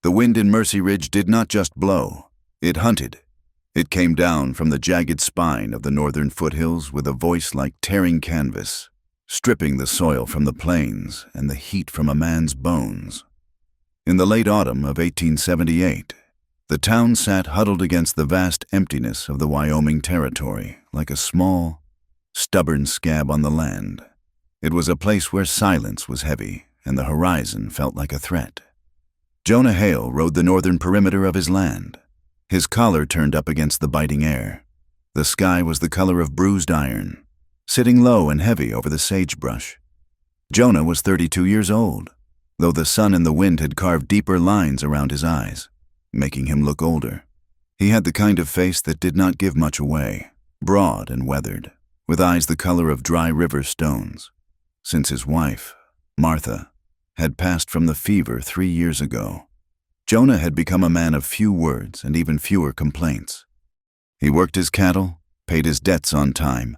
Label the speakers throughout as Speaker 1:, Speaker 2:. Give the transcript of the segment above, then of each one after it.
Speaker 1: The wind in Mercy Ridge did not just blow, it hunted. It came down from the jagged spine of the northern foothills with a voice like tearing canvas, stripping the soil from the plains and the heat from a man's bones. In the late autumn of 1878, the town sat huddled against the vast emptiness of the Wyoming Territory like a small, stubborn scab on the land. It was a place where silence was heavy and the horizon felt like a threat. Jonah Hale rode the northern perimeter of his land, his collar turned up against the biting air. The sky was the color of bruised iron, sitting low and heavy over the sagebrush. Jonah was 32 years old, though the sun and the wind had carved deeper lines around his eyes, making him look older. He had the kind of face that did not give much away, broad and weathered, with eyes the color of dry river stones. Since his wife, Martha, had passed from the fever 3 years ago, Jonah had become a man of few words and even fewer complaints. He worked his cattle, paid his debts on time,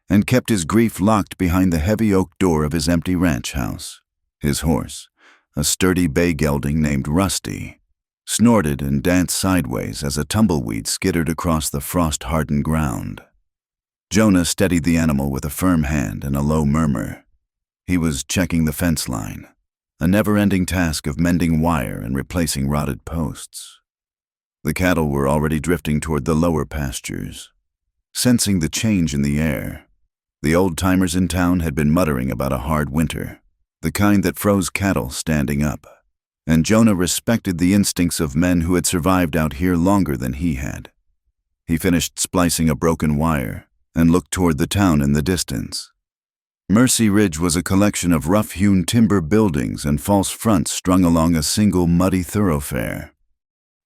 Speaker 1: and kept his grief locked behind the heavy oak door of his empty ranch house. His horse, a sturdy bay gelding named Rusty, snorted and danced sideways as a tumbleweed skittered across the frost-hardened ground. Jonah steadied the animal with a firm hand and a low murmur. He was checking the fence line, a never-ending task of mending wire and replacing rotted posts. The cattle were already drifting toward the lower pastures. Sensing the change in the air, the old-timers in town had been muttering about a hard winter, the kind that froze cattle standing up, and Jonah respected the instincts of men who had survived out here longer than he had. He finished splicing a broken wire and looked toward the town in the distance. Mercy Ridge was a collection of rough-hewn timber buildings and false fronts strung along a single muddy thoroughfare.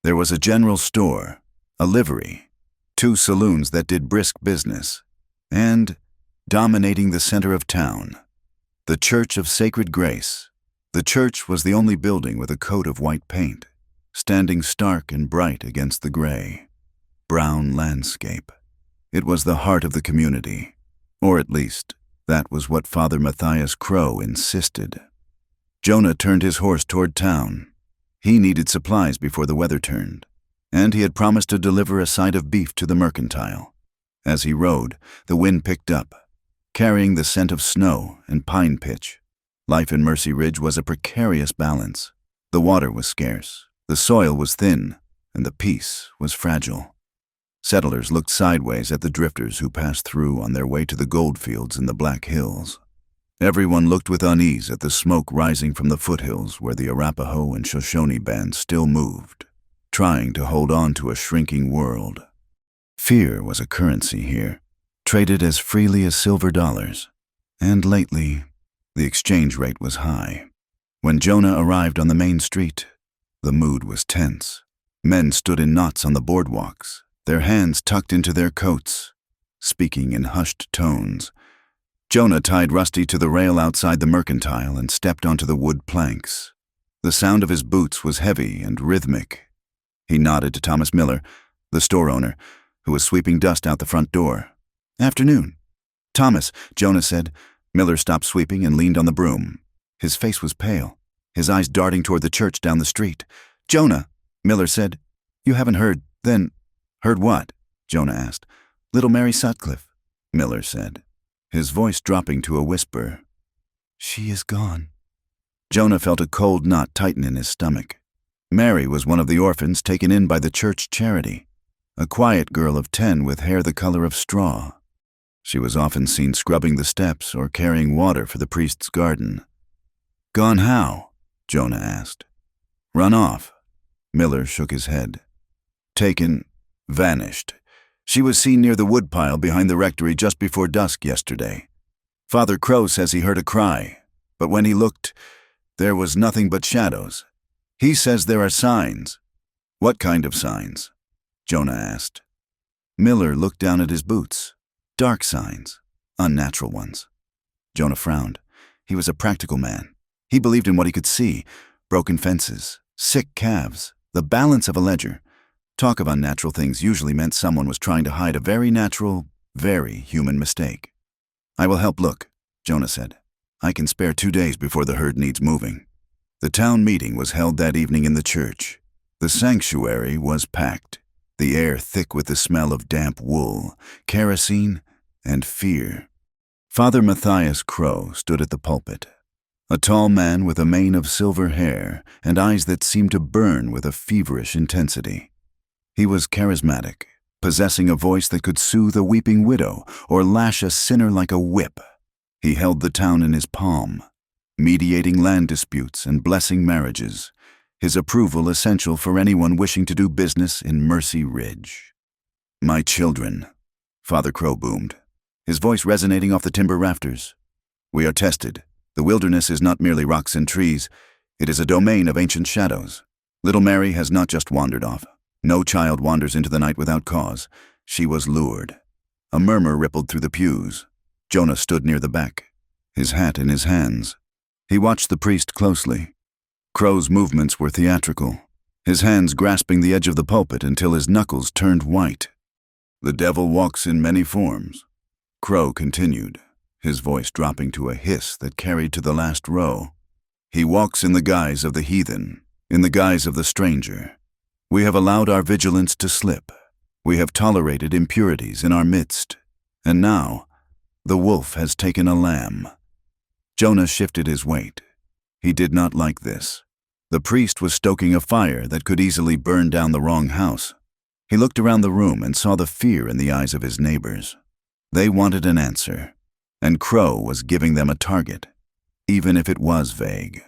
Speaker 1: There was a general store, a livery, 2 saloons that did brisk business, and, dominating the center of town, the Church of Sacred Grace. The church was the only building with a coat of white paint, standing stark and bright against the gray, brown landscape. It was the heart of the community, or at least, that was what Father Matthias Crow insisted. Jonah turned his horse toward town. He needed supplies before the weather turned, and he had promised to deliver a side of beef to the mercantile. As he rode, the wind picked up, carrying the scent of snow and pine pitch. Life in Mercy Ridge was a precarious balance. The water was scarce, the soil was thin, and the peace was fragile. Settlers looked sideways at the drifters who passed through on their way to the goldfields in the Black Hills. Everyone looked with unease at the smoke rising from the foothills where the Arapaho and Shoshone bands still moved, trying to hold on to a shrinking world. Fear was a currency here, traded as freely as silver dollars, and lately, the exchange rate was high. When Jonah arrived on the main street, the mood was tense. Men stood in knots on the boardwalks, their hands tucked into their coats, speaking in hushed tones. Jonah tied Rusty to the rail outside the mercantile and stepped onto the wood planks. The sound of his boots was heavy and rhythmic. He nodded to Thomas Miller, the store owner, who was sweeping dust out the front door. "Afternoon." "Thomas," Jonah said. Miller stopped sweeping and leaned on the broom. His face was pale, his eyes darting toward the church down the street. "Jonah," Miller said. "You haven't heard, then—" "Heard what?" Jonah asked. "Little Mary Sutcliffe," Miller said, his voice dropping to a whisper. "She is gone." Jonah felt a cold knot tighten in his stomach. Mary was one of the orphans taken in by the church charity, a quiet girl of 10 with hair the color of straw. She was often seen scrubbing the steps or carrying water for the priest's garden. "Gone how?" Jonah asked. "Run off." Miller shook his head. "Taken, vanished. She was seen near the woodpile behind the rectory just before dusk yesterday. Father Crow says he heard a cry, but when he looked, there was nothing but shadows. He says there are signs." "What kind of signs?" Jonah asked. Miller looked down at his boots. Dark signs, unnatural ones. Jonah frowned. He was a practical man. He believed in what he could see: broken fences, sick calves, the balance of a ledger. Talk of unnatural things usually meant someone was trying to hide a very natural, very human mistake. "I will help look," Jonah said. "I can spare 2 days before the herd needs moving." The town meeting was held that evening in the church. The sanctuary was packed, the air thick with the smell of damp wool, kerosene, and fear. Father Matthias Crow stood at the pulpit, a tall man with a mane of silver hair and eyes that seemed to burn with a feverish intensity. He was charismatic, possessing a voice that could soothe a weeping widow or lash a sinner like a whip. He held the town in his palm, mediating land disputes and blessing marriages, his approval essential for anyone wishing to do business in Mercy Ridge. "My children," Father Crow boomed, his voice resonating off the timber rafters. "We are tested. The wilderness is not merely rocks and trees. It is a domain of ancient shadows. Little Mary has not just wandered off. No child wanders into the night without cause. She was lured." A murmur rippled through the pews. Jonah stood near the back, his hat in his hands. He watched the priest closely. Crow's movements were theatrical, his hands grasping the edge of the pulpit until his knuckles turned white. "The devil walks in many forms," Crow continued, his voice dropping to a hiss that carried to the last row. "He walks in the guise of the heathen, in the guise of the stranger. We have allowed our vigilance to slip. We have tolerated impurities in our midst. And now, the wolf has taken a lamb." Jonah shifted his weight. He did not like this. The priest was stoking a fire that could easily burn down the wrong house. He looked around the room and saw the fear in the eyes of his neighbors. They wanted an answer, and Crow was giving them a target, even if it was vague.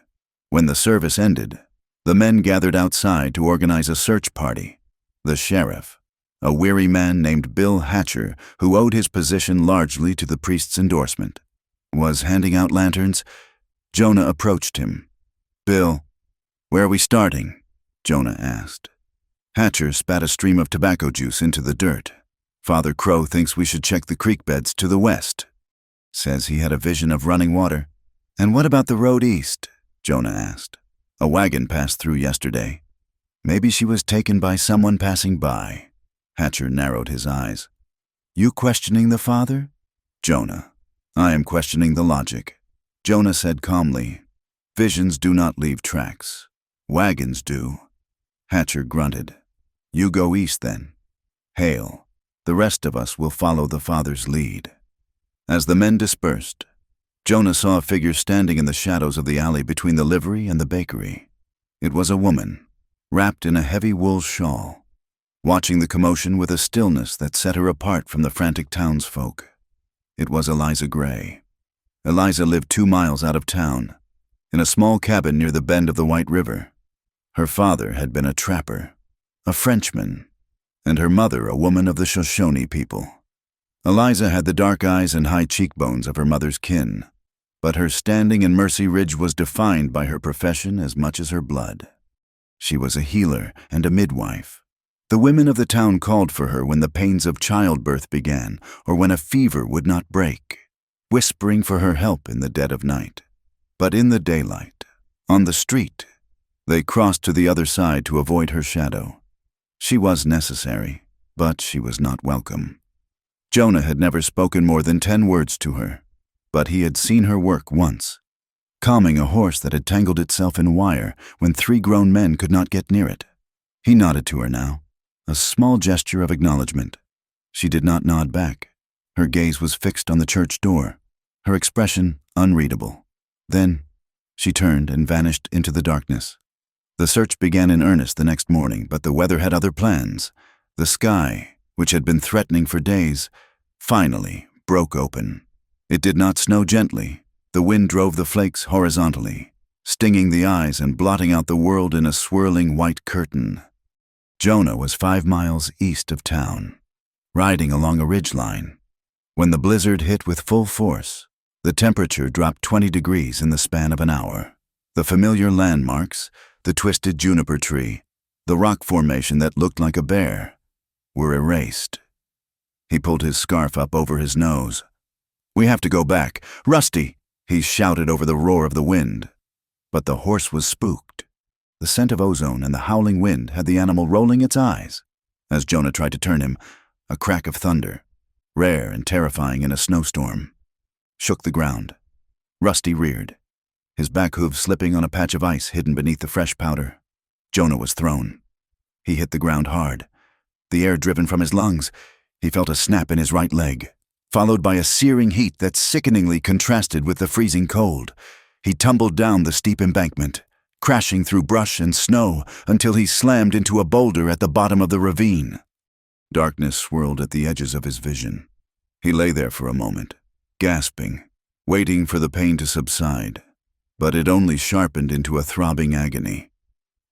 Speaker 1: When the service ended, the men gathered outside to organize a search party. The sheriff, a weary man named Bill Hatcher, who owed his position largely to the priest's endorsement, was handing out lanterns. Jonah approached him. "Bill, where are we starting?" Jonah asked. Hatcher spat a stream of tobacco juice into the dirt. "Father Crow thinks we should check the creek beds to the west. Says he had a vision of running water." "And what about the road east?" Jonah asked. "A wagon passed through yesterday. Maybe she was taken by someone passing by." Hatcher narrowed his eyes. "You questioning the father?" "Jonah, I am questioning the logic." Jonah said calmly, "Visions do not leave tracks. Wagons do." Hatcher grunted. "You go east then. Hail. The rest of us will follow the father's lead." As the men dispersed, Jonah saw a figure standing in the shadows of the alley between the livery and the bakery. It was a woman, wrapped in a heavy wool shawl, watching the commotion with a stillness that set her apart from the frantic townsfolk. It was Eliza Gray. Eliza lived 2 miles out of town, in a small cabin near the bend of the White River. Her father had been a trapper, a Frenchman, and her mother a woman of the Shoshone people. Eliza had the dark eyes and high cheekbones of her mother's kin, but her standing in Mercy Ridge was defined by her profession as much as her blood. She was a healer and a midwife. The women of the town called for her when the pains of childbirth began or when a fever would not break, whispering for her help in the dead of night. But in the daylight, on the street, they crossed to the other side to avoid her shadow. She was necessary, but she was not welcome. Jonah had never spoken more than 10 words to her, but he had seen her work once, calming a horse that had tangled itself in wire when 3 grown men could not get near it. He nodded to her now, a small gesture of acknowledgement. She did not nod back. Her gaze was fixed on the church door, her expression unreadable. Then she turned and vanished into the darkness. The search began in earnest the next morning, but the weather had other plans. The sky, which had been threatening for days, finally broke open. It did not snow gently. The wind drove the flakes horizontally, stinging the eyes and blotting out the world in a swirling white curtain. Jonah was 5 miles east of town, riding along a ridgeline. When the blizzard hit with full force, the temperature dropped 20 degrees in the span of an hour. The familiar landmarks, the twisted juniper tree, the rock formation that looked like a bear, were erased. He pulled his scarf up over his nose. "We have to go back. Rusty!" he shouted over the roar of the wind. But the horse was spooked. The scent of ozone and the howling wind had the animal rolling its eyes. As Jonah tried to turn him, a crack of thunder, rare and terrifying in a snowstorm, shook the ground. Rusty reared, his back hooves slipping on a patch of ice hidden beneath the fresh powder. Jonah was thrown. He hit the ground hard. The air driven from his lungs. He felt a snap in his right leg, followed by a searing heat that sickeningly contrasted with the freezing cold. He tumbled down the steep embankment, crashing through brush and snow until he slammed into a boulder at the bottom of the ravine. Darkness swirled at the edges of his vision. He lay there for a moment, gasping, waiting for the pain to subside, but it only sharpened into a throbbing agony.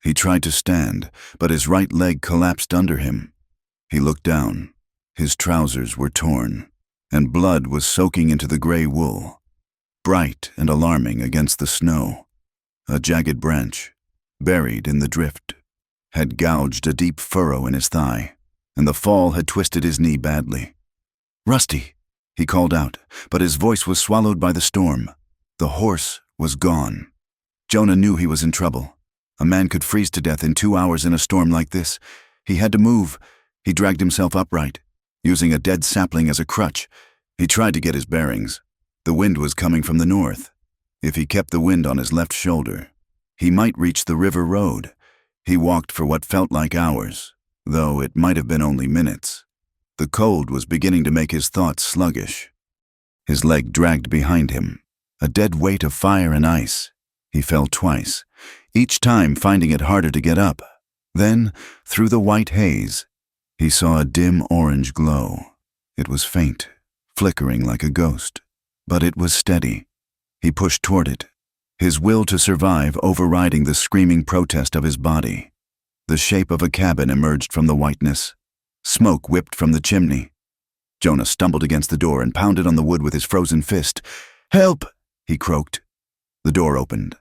Speaker 1: He tried to stand, but his right leg collapsed under him. He looked down. His trousers were torn, and blood was soaking into the gray wool, bright and alarming against the snow. A jagged branch, buried in the drift, had gouged a deep furrow in his thigh, and the fall had twisted his knee badly. "Rusty," he called out, but his voice was swallowed by the storm. The horse was gone. Jonah knew he was in trouble. A man could freeze to death in 2 hours in a storm like this. He had to move. He dragged himself upright, using a dead sapling as a crutch. He tried to get his bearings. The wind was coming from the north. If he kept the wind on his left shoulder, he might reach the river road. He walked for what felt like hours, though it might have been only minutes. The cold was beginning to make his thoughts sluggish. His leg dragged behind him, a dead weight of fire and ice. He fell twice, each time finding it harder to get up. Then, through the white haze, he saw a dim orange glow. It was faint, flickering like a ghost, but it was steady. He pushed toward it, his will to survive overriding the screaming protest of his body. The shape of a cabin emerged from the whiteness. Smoke whipped from the chimney. Jonah stumbled against the door and pounded on the wood with his frozen fist. "Help!" he croaked. The door opened.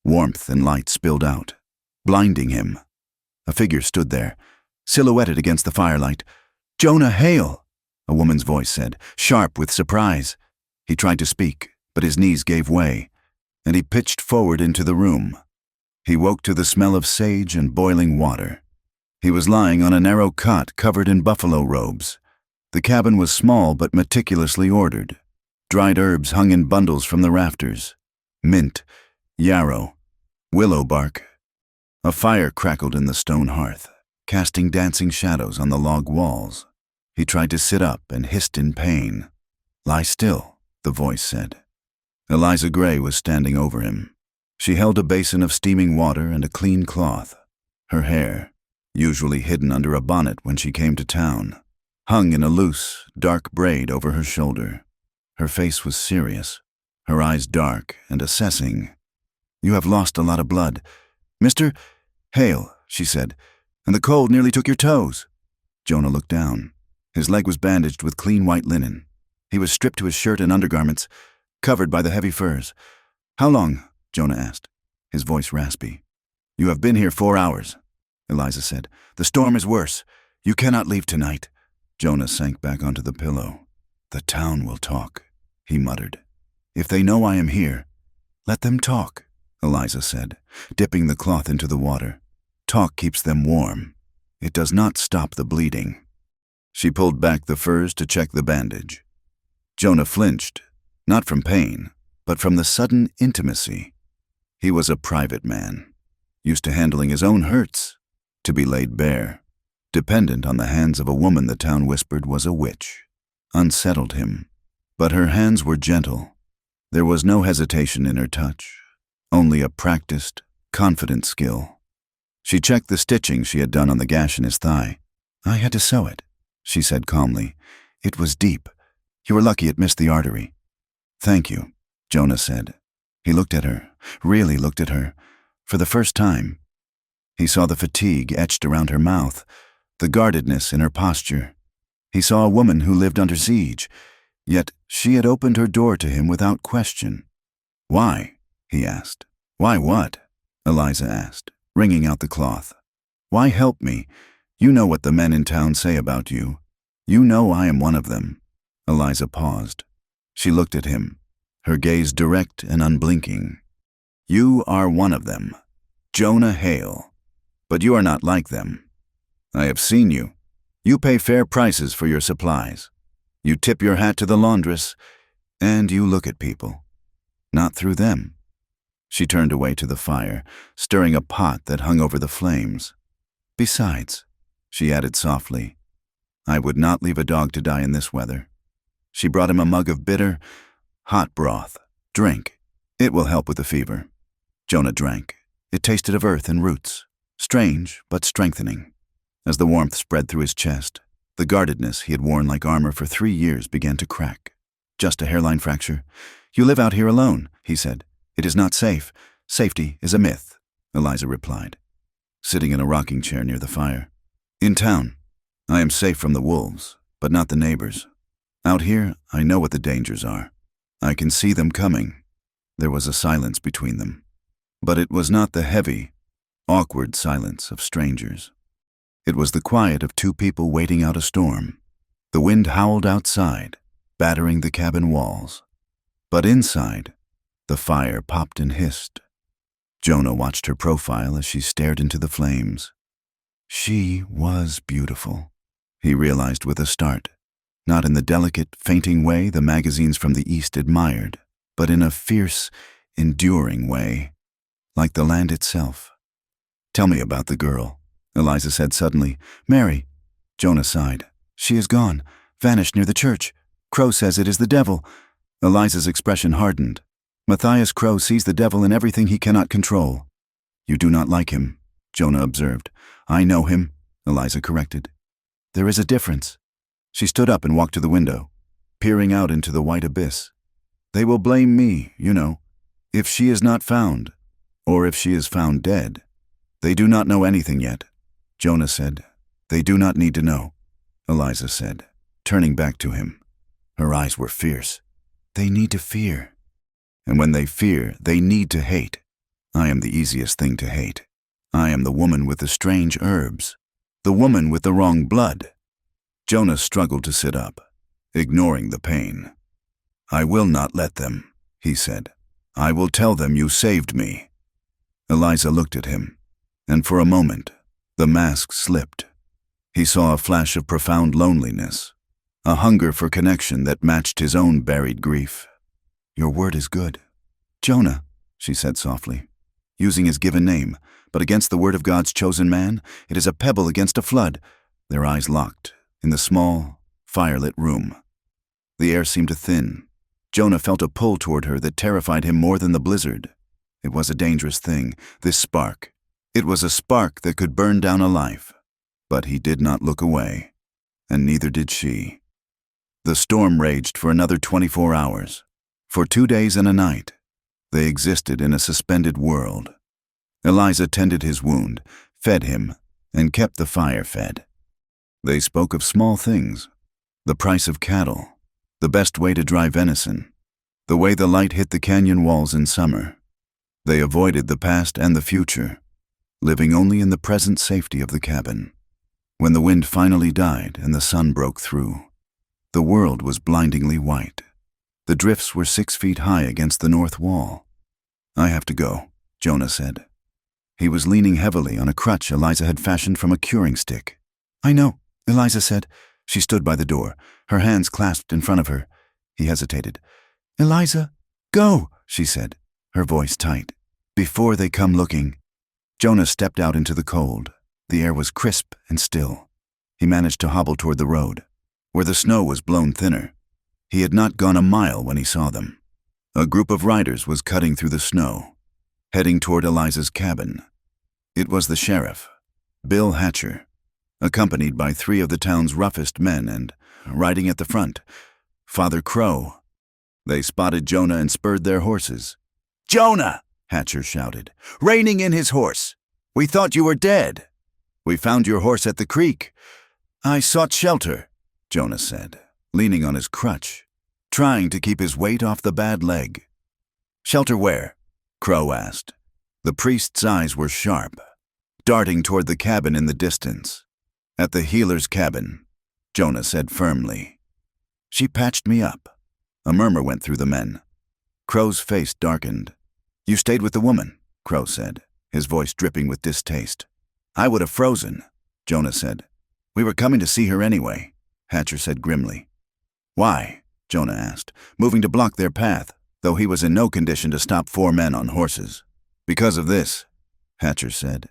Speaker 1: Warmth and light spilled out, blinding him. A figure stood there, silhouetted against the firelight. "Jonah Hale," a woman's voice said, sharp with surprise. He tried to speak, but his knees gave way, and he pitched forward into the room. He woke to the smell of sage and boiling water. He was lying on a narrow cot covered in buffalo robes. The cabin was small but meticulously ordered. Dried herbs hung in bundles from the rafters. Mint, yarrow, willow bark. A fire crackled in the stone hearth, casting dancing shadows on the log walls. He tried to sit up and hissed in pain. "Lie still," the voice said. Eliza Gray was standing over him. She held a basin of steaming water and a clean cloth. Her hair, usually hidden under a bonnet when she came to town, hung in a loose, dark braid over her shoulder. Her face was serious, her eyes dark and assessing. "You have lost a lot of blood. Mr. Hale," she said, "and the cold nearly took your toes." Jonah looked down. His leg was bandaged with clean white linen. He was stripped to his shirt and undergarments, covered by the heavy furs. "How long?" Jonah asked, his voice raspy. "You have been here 4 hours," Eliza said. "The storm is worse. You cannot leave tonight." Jonah sank back onto the pillow. "The town will talk," he muttered. "If they know I am here, let them talk," Eliza said, dipping the cloth into the water. "Talk keeps them warm. It does not stop the bleeding." She pulled back the furs to check the bandage. Jonah flinched, not from pain, but from the sudden intimacy. He was a private man, used to handling his own hurts, to be laid bare, dependent on the hands of a woman the town whispered was a witch, unsettled him. But her hands were gentle. There was no hesitation in her touch, only a practiced, confident skill. She checked the stitching she had done on the gash in his thigh. "I had to sew it," she said calmly. "It was deep. You were lucky it missed the artery." "Thank you," Jonah said. He looked at her, really looked at her, for the first time. He saw the fatigue etched around her mouth, the guardedness in her posture. He saw a woman who lived under siege, yet she had opened her door to him without question. "Why?" he asked. "Why what?" Eliza asked, wringing out the cloth. "Why help me? You know what the men in town say about you. You know I am one of them." Eliza paused. She looked at him, her gaze direct and unblinking. "You are one of them, Jonah Hale, but you are not like them. I have seen you. You pay fair prices for your supplies. You tip your hat to the laundress, and you look at people. Not through them." She turned away to the fire, stirring a pot that hung over the flames. Besides, she added softly, I would not leave a dog to die in this weather. She brought him a mug of bitter, hot broth. Drink. It will help with the fever. Jonah drank. It tasted of earth and roots. Strange, but strengthening. As the warmth spread through his chest, the guardedness he had worn like armor for 3 years began to crack. Just a hairline fracture. You live out here alone, he said. It is not safe. Safety is a myth, Eliza replied, sitting in a rocking chair near the fire. In town, I am safe from the wolves, but not the neighbors. Out here, I know what the dangers are. I can see them coming. There was a silence between them, but it was not the heavy, awkward silence of strangers. It was the quiet of 2 people waiting out a storm. The wind howled outside, battering the cabin walls. But inside, the fire popped and hissed. Jonah watched her profile as she stared into the flames. She was beautiful, he realized with a start, not in the delicate, fainting way the magazines from the East admired, but in a fierce, enduring way, like the land itself. Tell me about the girl, Eliza said suddenly. Mary. Jonah sighed. She is gone, vanished near the church. Crow says it is the devil. Eliza's expression hardened. Matthias Crow sees the devil in everything he cannot control. You do not like him, Jonah observed. I know him, Eliza corrected. There is a difference. She stood up and walked to the window, peering out into the white abyss. They will blame me, you know, if she is not found, or if she is found dead. They do not know anything yet, Jonah said. They do not need to know, Eliza said, turning back to him. Her eyes were fierce. They need to fear. And when they fear, they need to hate. I am the easiest thing to hate. I am the woman with the strange herbs, the woman with the wrong blood. Jonah struggled to sit up, ignoring the pain. I will not let them, he said. I will tell them you saved me. Eliza looked at him, and for a moment, the mask slipped. He saw a flash of profound loneliness, a hunger for connection that matched his own buried grief. Your word is good. Jonah, she said softly, using his given name, but against the word of God's chosen man, it is a pebble against a flood. Their eyes locked, in the small, firelit room. The air seemed to thin. Jonah felt a pull toward her that terrified him more than the blizzard. It was a dangerous thing, this spark. It was a spark that could burn down a life. But he did not look away, and neither did she. The storm raged for another 24 hours. For 2 days and a night, they existed in a suspended world. Eliza tended his wound, fed him, and kept the fire fed. They spoke of small things, the price of cattle, the best way to dry venison, the way the light hit the canyon walls in summer. They avoided the past and the future, living only in the present safety of the cabin. When the wind finally died and the sun broke through, the world was blindingly white. The drifts were 6 feet high against the north wall. I have to go, Jonah said. He was leaning heavily on a crutch Eliza had fashioned from a curing stick. I know, Eliza said. She stood by the door, her hands clasped in front of her. He hesitated. Eliza, go, she said, her voice tight. Before they come looking. Jonah stepped out into the cold. The air was crisp and still. He managed to hobble toward the road, where the snow was blown thinner. He had not gone a mile when he saw them. A group of riders was cutting through the snow, heading toward Eliza's cabin. It was the sheriff, Bill Hatcher, accompanied by 3 of the town's roughest men and, riding at the front, Father Crow. They spotted Jonah and spurred their horses. Jonah, Hatcher shouted, reining in his horse. We thought you were dead. We found your horse at the creek. I sought shelter, Jonah said, leaning on his crutch, trying to keep his weight off the bad leg. Shelter where? Crow asked. The priest's eyes were sharp, darting toward the cabin in the distance. At the healer's cabin, Jonah said firmly. She patched me up. A murmur went through the men. Crow's face darkened. You stayed with the woman, Crow said, his voice dripping with distaste. I would have frozen, Jonah said. We were coming to see her anyway, Hatcher said grimly. Why? Jonah asked, moving to block their path, though he was in no condition to stop 4 men on horses. Because of this, Hatcher said.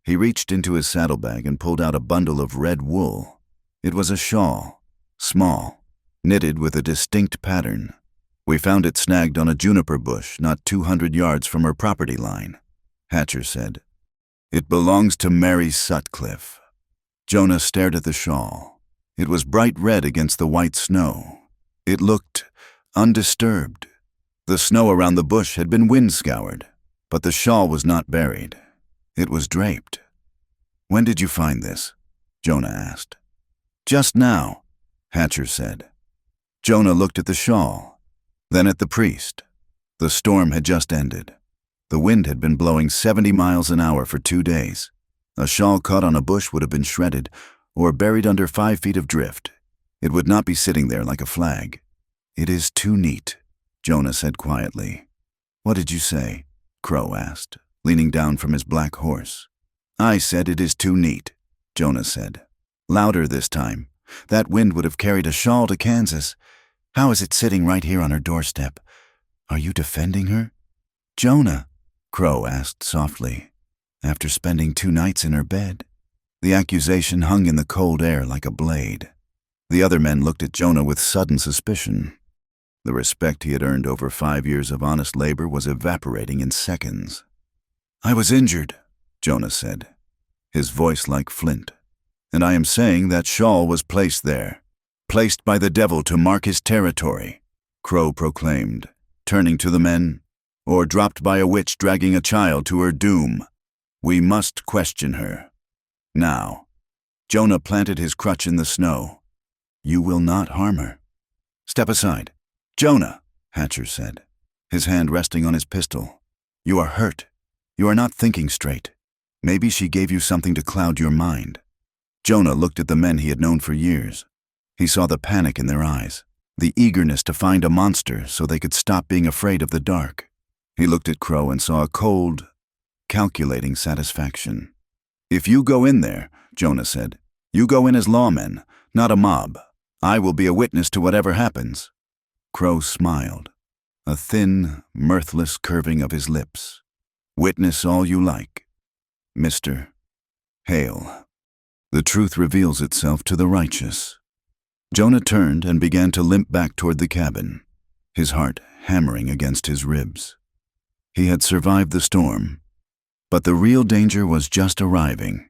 Speaker 1: He reached into his saddlebag and pulled out a bundle of red wool. It was a shawl, small, knitted with a distinct pattern. We found it snagged on a juniper bush not 200 yards from her property line, Hatcher said. It belongs to Mary Sutcliffe. Jonah stared at the shawl. It was bright red against the white snow. It looked undisturbed. The snow around the bush had been wind-scoured, but the shawl was not buried. It was draped. When did you find this? Jonah asked. Just now, Hatcher said. Jonah looked at the shawl, then at the priest. The storm had just ended. The wind had been blowing 70 miles an hour for 2 days. A shawl caught on a bush would have been shredded or buried under 5 feet of drift. It would not be sitting there like a flag. It is too neat, Jonah said quietly. What did you say? Crow asked, leaning down from his black horse. I said it is too neat, Jonah said. Louder this time. That wind would have carried a shawl to Kansas. How is it sitting right here on her doorstep? Are you defending her? Jonah, Crow asked softly, after spending 2 nights in her bed. The accusation hung in the cold air like a blade. The other men looked at Jonah with sudden suspicion. The respect he had earned over 5 years of honest labor was evaporating in seconds. I was injured, Jonah said, his voice like flint. And I am saying that shawl was placed there, placed by the devil to mark his territory, Crow proclaimed, turning to the men, or dropped by a witch dragging a child to her doom. We must question her. Now. Jonah planted his crutch in the snow. You will not harm her. Step aside. Jonah, Hatcher said, his hand resting on his pistol. You are hurt. You are not thinking straight. Maybe she gave you something to cloud your mind. Jonah looked at the men he had known for years. He saw the panic in their eyes, the eagerness to find a monster so they could stop being afraid of the dark. He looked at Crow and saw a cold, calculating satisfaction. If you go in there, Jonah said, you go in as lawmen, not a mob. I will be a witness to whatever happens. Crow smiled, a thin, mirthless curving of his lips. Witness all you like. Mr. Hale. The truth reveals itself to the righteous. Jonah turned and began to limp back toward the cabin, his heart hammering against his ribs. He had survived the storm, but the real danger was just arriving.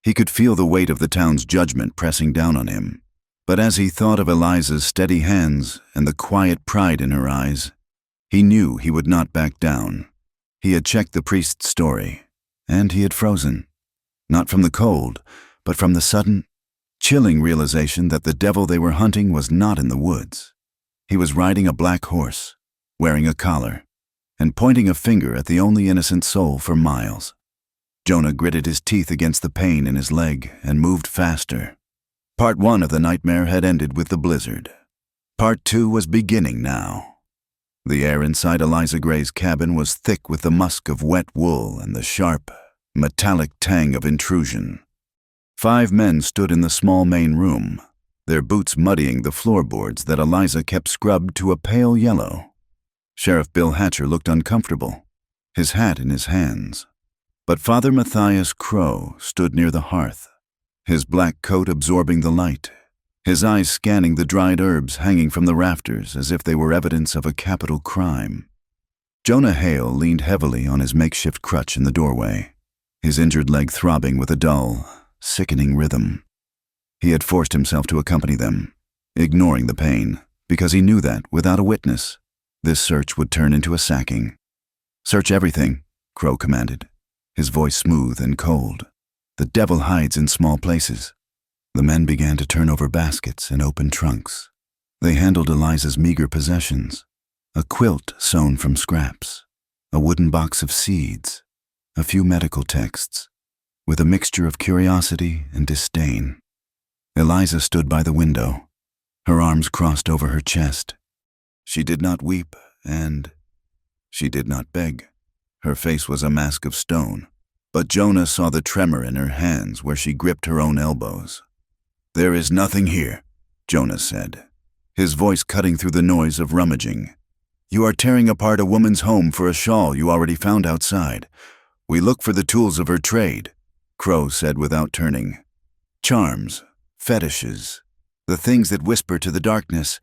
Speaker 1: He could feel the weight of the town's judgment pressing down on him, but as he thought of Eliza's steady hands and the quiet pride in her eyes, he knew he would not back down. He had checked the priest's story, and he had frozen, not from the cold, but from the sudden, chilling realization that the devil they were hunting was not in the woods. He was riding a black horse, wearing a collar, and pointing a finger at the only innocent soul for miles. Jonah gritted his teeth against the pain in his leg and moved faster. Part 1 of the nightmare had ended with the blizzard. Part 2 was beginning now. The air inside Eliza Gray's cabin was thick with the musk of wet wool and the sharp, metallic tang of intrusion. 5 men stood in the small main room, their boots muddying the floorboards that Eliza kept scrubbed to a pale yellow. Sheriff Bill Hatcher looked uncomfortable, his hat in his hands. But Father Matthias Crow stood near the hearth, his black coat absorbing the light, his eyes scanning the dried herbs hanging from the rafters as if they were evidence of a capital crime. Jonah Hale leaned heavily on his makeshift crutch in the doorway, his injured leg throbbing with a dull, sickening rhythm. He had forced himself to accompany them, ignoring the pain, because he knew that, without a witness, this search would turn into a sacking. Search everything, Crow commanded, his voice smooth and cold. The devil hides in small places. The men began to turn over baskets and open trunks. They handled Eliza's meager possessions, a quilt sewn from scraps, a wooden box of seeds, a few medical texts, with a mixture of curiosity and disdain. Eliza stood by the window, her arms crossed over her chest. She did not weep, and she did not beg. Her face was a mask of stone, but Jonah saw the tremor in her hands where she gripped her own elbows. There is nothing here, Jonah said, his voice cutting through the noise of rummaging. You are tearing apart a woman's home for a shawl you already found outside. We look for the tools of her trade. Crow said without turning. Charms, fetishes, the things that whisper to the darkness.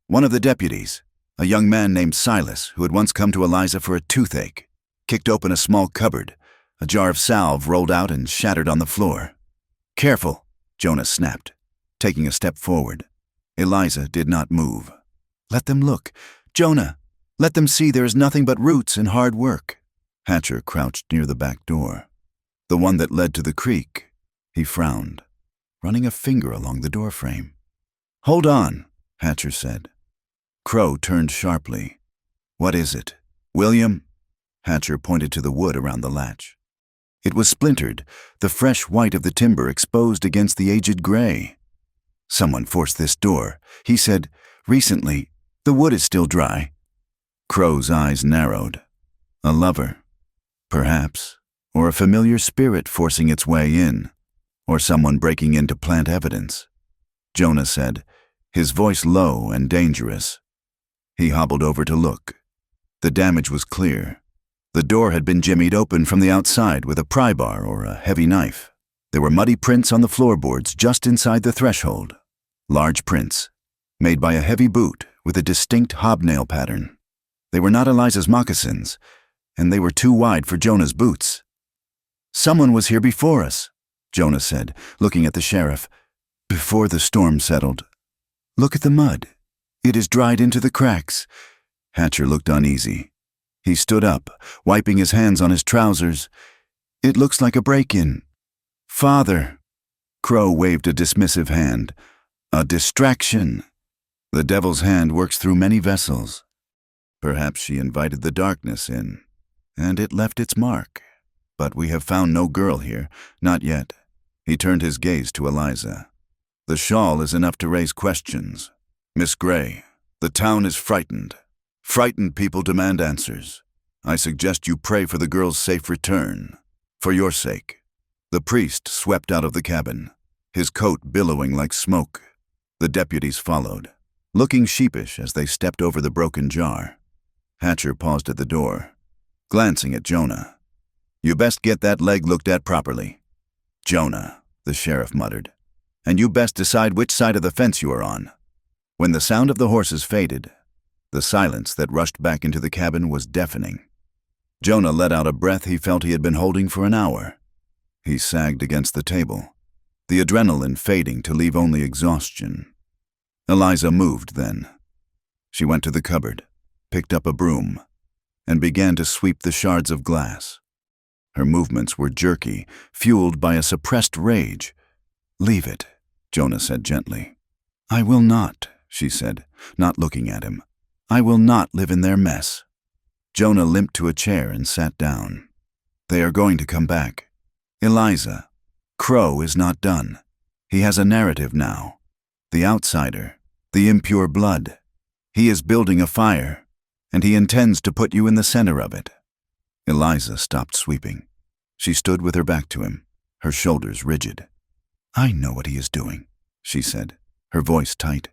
Speaker 1: One of the deputies, a young man named Silas, who had once come to Eliza for a toothache, kicked open a small cupboard. A jar of salve rolled out and shattered on the floor. Careful, Jonah snapped, taking a step forward. Eliza did not move. Let them look. Jonah, let them see there is nothing but roots and hard work. Hatcher crouched near the back door, the one that led to the creek. He frowned, running a finger along the doorframe. Hold on, Hatcher said. Crow turned sharply. What is it? William? Hatcher pointed to the wood around the latch. It was splintered, the fresh white of the timber exposed against the aged gray. Someone forced this door, he said. Recently, the wood is still dry. Crow's eyes narrowed. A lover, perhaps, or a familiar spirit forcing its way in, or someone breaking in to plant evidence. Jonah said, his voice low and dangerous. He hobbled over to look. The damage was clear. The door had been jimmied open from the outside with a pry bar or a heavy knife. There were muddy prints on the floorboards just inside the threshold. Large prints, made by a heavy boot with a distinct hobnail pattern. They were not Eliza's moccasins, and they were too wide for Jonah's boots. Someone was here before us, Jonah said, looking at the sheriff. Before the storm settled. Look at the mud. It is dried into the cracks. Hatcher looked uneasy. He stood up, wiping his hands on his trousers. It looks like a break-in. Father. Crow waved a dismissive hand. A distraction. The devil's hand works through many vessels. Perhaps she invited the darkness in, and it left its mark. But we have found no girl here, not yet. He turned his gaze to Eliza. The shawl is enough to raise questions. Miss Gray, the town is frightened. Frightened people demand answers. I suggest you pray for the girl's safe return. For your sake. The priest swept out of the cabin, his coat billowing like smoke. The deputies followed, looking sheepish as they stepped over the broken jar. Hatcher paused at the door, glancing at Jonah. You best get that leg looked at properly. Jonah, the sheriff muttered. And you best decide which side of the fence you are on. When the sound of the horses faded, the silence that rushed back into the cabin was deafening. Jonah let out a breath he felt he had been holding for an hour. He sagged against the table, the adrenaline fading to leave only exhaustion. Eliza moved then. She went to the cupboard, picked up a broom, and began to sweep the shards of glass. Her movements were jerky, fueled by a suppressed rage. Leave it, Jonah said gently. I will not, she said, not looking at him. I will not live in their mess. Jonah limped to a chair and sat down. They are going to come back. Eliza, Crow is not done. He has a narrative now. The outsider, the impure blood. He is building a fire, and he intends to put you in the center of it. Eliza stopped sweeping. She stood with her back to him, her shoulders rigid. I know what he is doing, she said, her voice tight.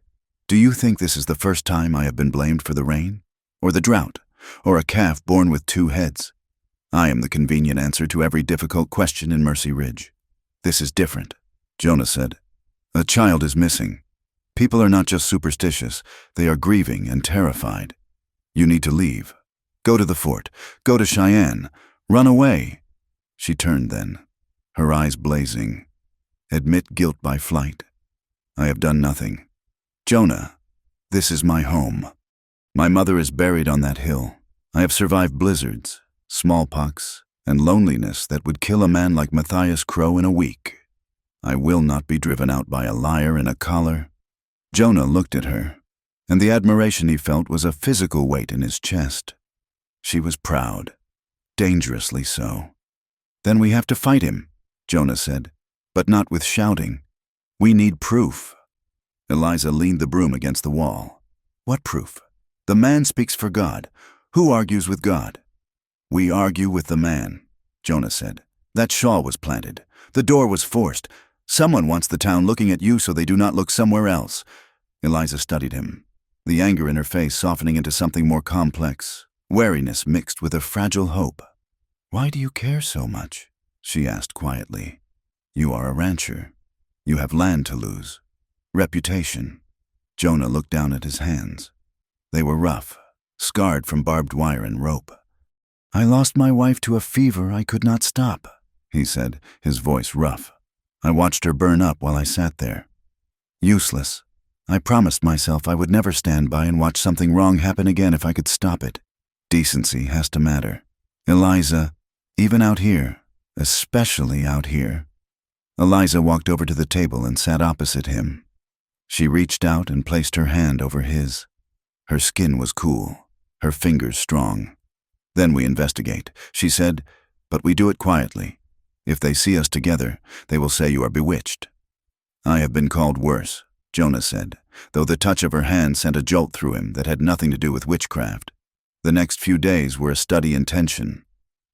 Speaker 1: Do you think this is the first time I have been blamed for the rain, or the drought, or a calf born with two heads? I am the convenient answer to every difficult question in Mercy Ridge. This is different, Jonah said. A child is missing. People are not just superstitious, they are grieving and terrified. You need to leave. Go to the fort. Go to Cheyenne. Run away. She turned then, her eyes blazing. Admit guilt by flight. I have done nothing. Jonah, this is my home. My mother is buried on that hill. I have survived blizzards, smallpox, and loneliness that would kill a man like Matthias Crow in a week. I will not be driven out by a liar in a collar. Jonah looked at her, and the admiration he felt was a physical weight in his chest. She was proud, dangerously so. Then we have to fight him, Jonah said, but not with shouting. We need proof. Eliza leaned the broom against the wall. What proof? The man speaks for God. Who argues with God? We argue with the man, Jonah said. That shawl was planted. The door was forced. Someone wants the town looking at you so they do not look somewhere else. Eliza studied him, the anger in her face softening into something more complex, wariness mixed with a fragile hope. Why do you care so much? She asked quietly. You are a rancher. You have land to lose. Reputation. Jonah looked down at his hands. They were rough, scarred from barbed wire and rope. I lost my wife to a fever I could not stop, he said, his voice rough. I watched her burn up while I sat there. Useless. I promised myself I would never stand by and watch something wrong happen again if I could stop it. Decency has to matter. Eliza, even out here, especially out here. Eliza walked over to the table and sat opposite him. She reached out and placed her hand over his. Her skin was cool, her fingers strong. Then we investigate, she said, but we do it quietly. If they see us together, they will say you are bewitched. I have been called worse, Jonah said, though the touch of her hand sent a jolt through him that had nothing to do with witchcraft. The next few days were a study in tension.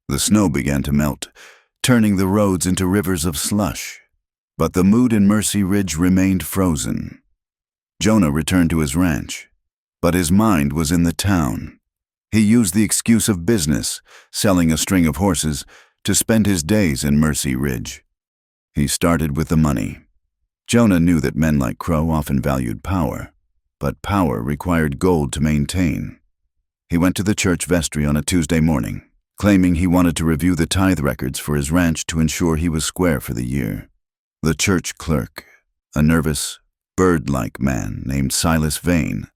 Speaker 1: The snow began to melt, turning the roads into rivers of slush. But the mood in Mercy Ridge remained frozen. Jonah returned to his ranch, but his mind was in the town. He used the excuse of business, selling a string of horses, to spend his days in Mercy Ridge. He started with the money. Jonah knew that men like Crow often valued power, but power required gold to maintain. He went to the church vestry on a Tuesday morning, claiming he wanted to review the tithe records for his ranch to ensure he was square for the year. The church clerk, a nervous, bird-like man named Silas Vane,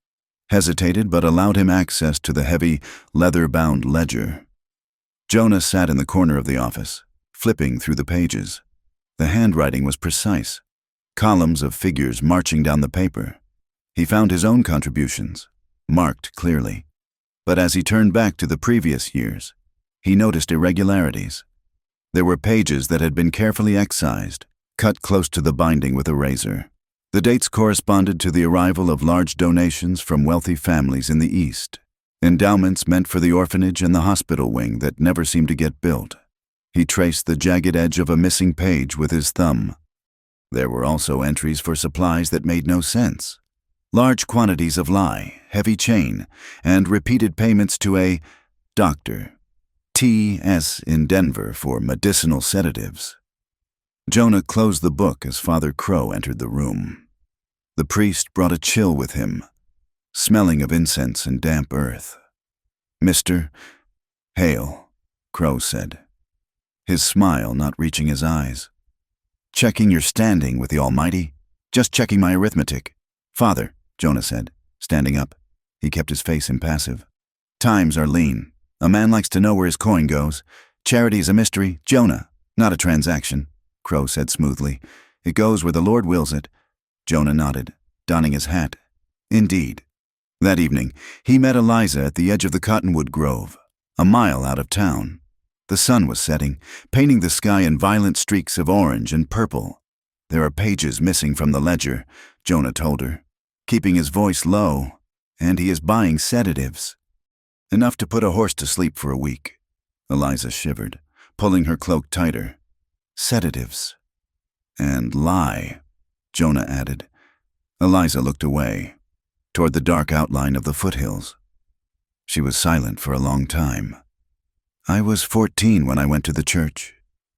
Speaker 1: hesitated but allowed him access to the heavy, leather-bound ledger. Jonah sat in the corner of the office, flipping through the pages. The handwriting was precise, columns of figures marching down the paper. He found his own contributions, marked clearly. But as he turned back to the previous years, he noticed irregularities. There were pages that had been carefully excised, cut close to the binding with a razor. The dates corresponded to the arrival of large donations from wealthy families in the East, endowments meant for the orphanage and the hospital wing that never seemed to get built. He traced the jagged edge of a missing page with his thumb. There were also entries for supplies that made no sense. Large quantities of lye, heavy chain, and repeated payments to a doctor, T.S. in Denver for medicinal sedatives. Jonah closed the book as Father Crow entered the room. The priest brought a chill with him, smelling of incense and damp earth. "Mr. Hale," Crow said, his smile not reaching his eyes. "Checking your standing with the Almighty? Just checking my arithmetic." "Father," Jonah said, standing up. He kept his face impassive. "Times are lean. A man likes to know where his coin goes. Charity is a mystery, Jonah, not a transaction," Crow said smoothly. "It goes where the Lord wills it." Jonah nodded, donning his hat. Indeed. That evening, he met Eliza at the edge of the cottonwood grove, a mile out of town. The sun was setting, painting the sky in violent streaks of orange and purple. "There are pages missing from the ledger," Jonah told her, keeping his voice low, "and he is buying sedatives." "Enough to put a horse to sleep for a week." Eliza shivered, pulling her cloak tighter. "Sedatives. And lie," Jonah added. Eliza looked away, toward the dark outline of the foothills. She was silent for a long time. "I was 14 when I went to the church,"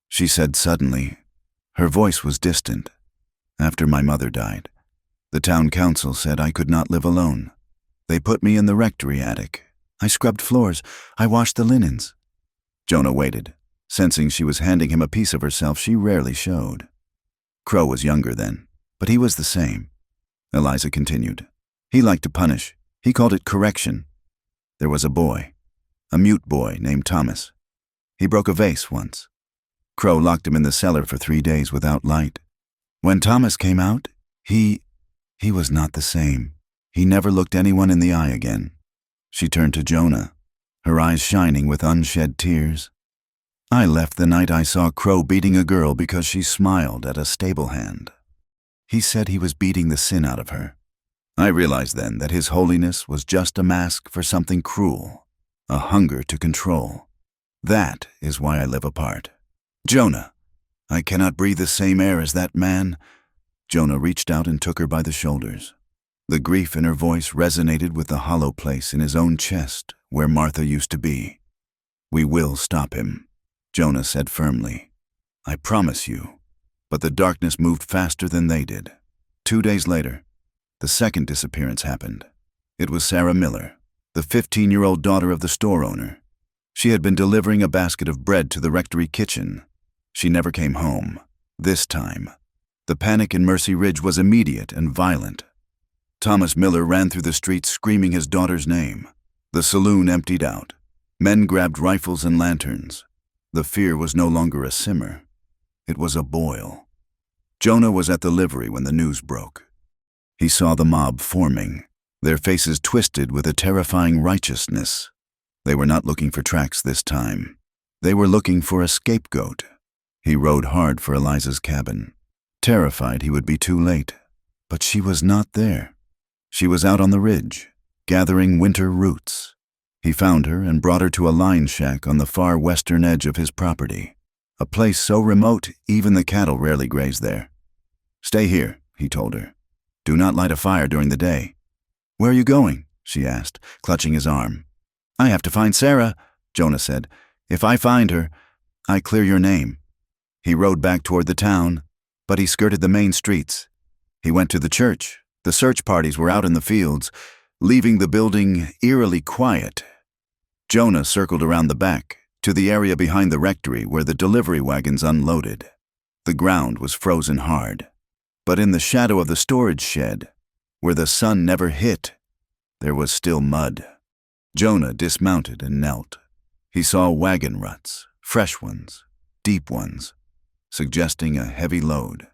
Speaker 1: she said suddenly. Her voice was distant. "After my mother died, the town council said I could not live alone. They put me in the rectory attic. I scrubbed floors. I washed the linens." Jonah waited, sensing she was handing him a piece of herself she rarely showed. Crow was younger then, but he was the same. Eliza continued. "He liked to punish. He called it correction. There was a boy, a mute boy named Thomas. He broke a vase once. Crow locked him in the cellar for 3 days without light. When Thomas came out, he was not the same. He never looked anyone in the eye again." She turned to Jonah, her eyes shining with unshed tears. "I left the night I saw Crow beating a girl because she smiled at a stable hand. He said he was beating the sin out of her. I realized then that his holiness was just a mask for something cruel, a hunger to control. That is why I live apart. Jonah, I cannot breathe the same air as that man." Jonah reached out and took her by the shoulders. The grief in her voice resonated with the hollow place in his own chest where Martha used to be. "We will stop him," Jonah said firmly. "I promise you." but the darkness moved faster than they did. 2 days later, the second disappearance happened. It was Sarah Miller, the 15-year-old daughter of the store owner. She had been delivering a basket of bread to the rectory kitchen. She never came home. This time, the panic in Mercy Ridge was immediate and violent. Thomas Miller ran through the streets screaming his daughter's name. The saloon emptied out. Men grabbed rifles and lanterns. The fear was no longer a simmer. It was a boil. Jonah was at the livery when the news broke. He saw the mob forming, their faces twisted with a terrifying righteousness. They were not looking for tracks this time. They were looking for a scapegoat. He rode hard for Eliza's cabin, terrified he would be too late. But she was not there. She was out on the ridge, gathering winter roots. He found her and brought her to a line shack on the far western edge of his property, a place so remote even the cattle rarely grazed there. "Stay here," he told her. "Do not light a fire during the day." "Where are you going?" she asked, clutching his arm. "I have to find Sarah," Jonah said. "If I find her, I clear your name." He rode back toward the town, but he skirted the main streets. He went to the church. The search parties were out in the fields, leaving the building eerily quiet. Jonah circled around the back, to the area behind the rectory where the delivery wagons unloaded. The ground was frozen hard, but in the shadow of the storage shed, where the sun never hit, there was still mud. Jonah dismounted and knelt. He saw wagon ruts, fresh ones, deep ones, suggesting a heavy load.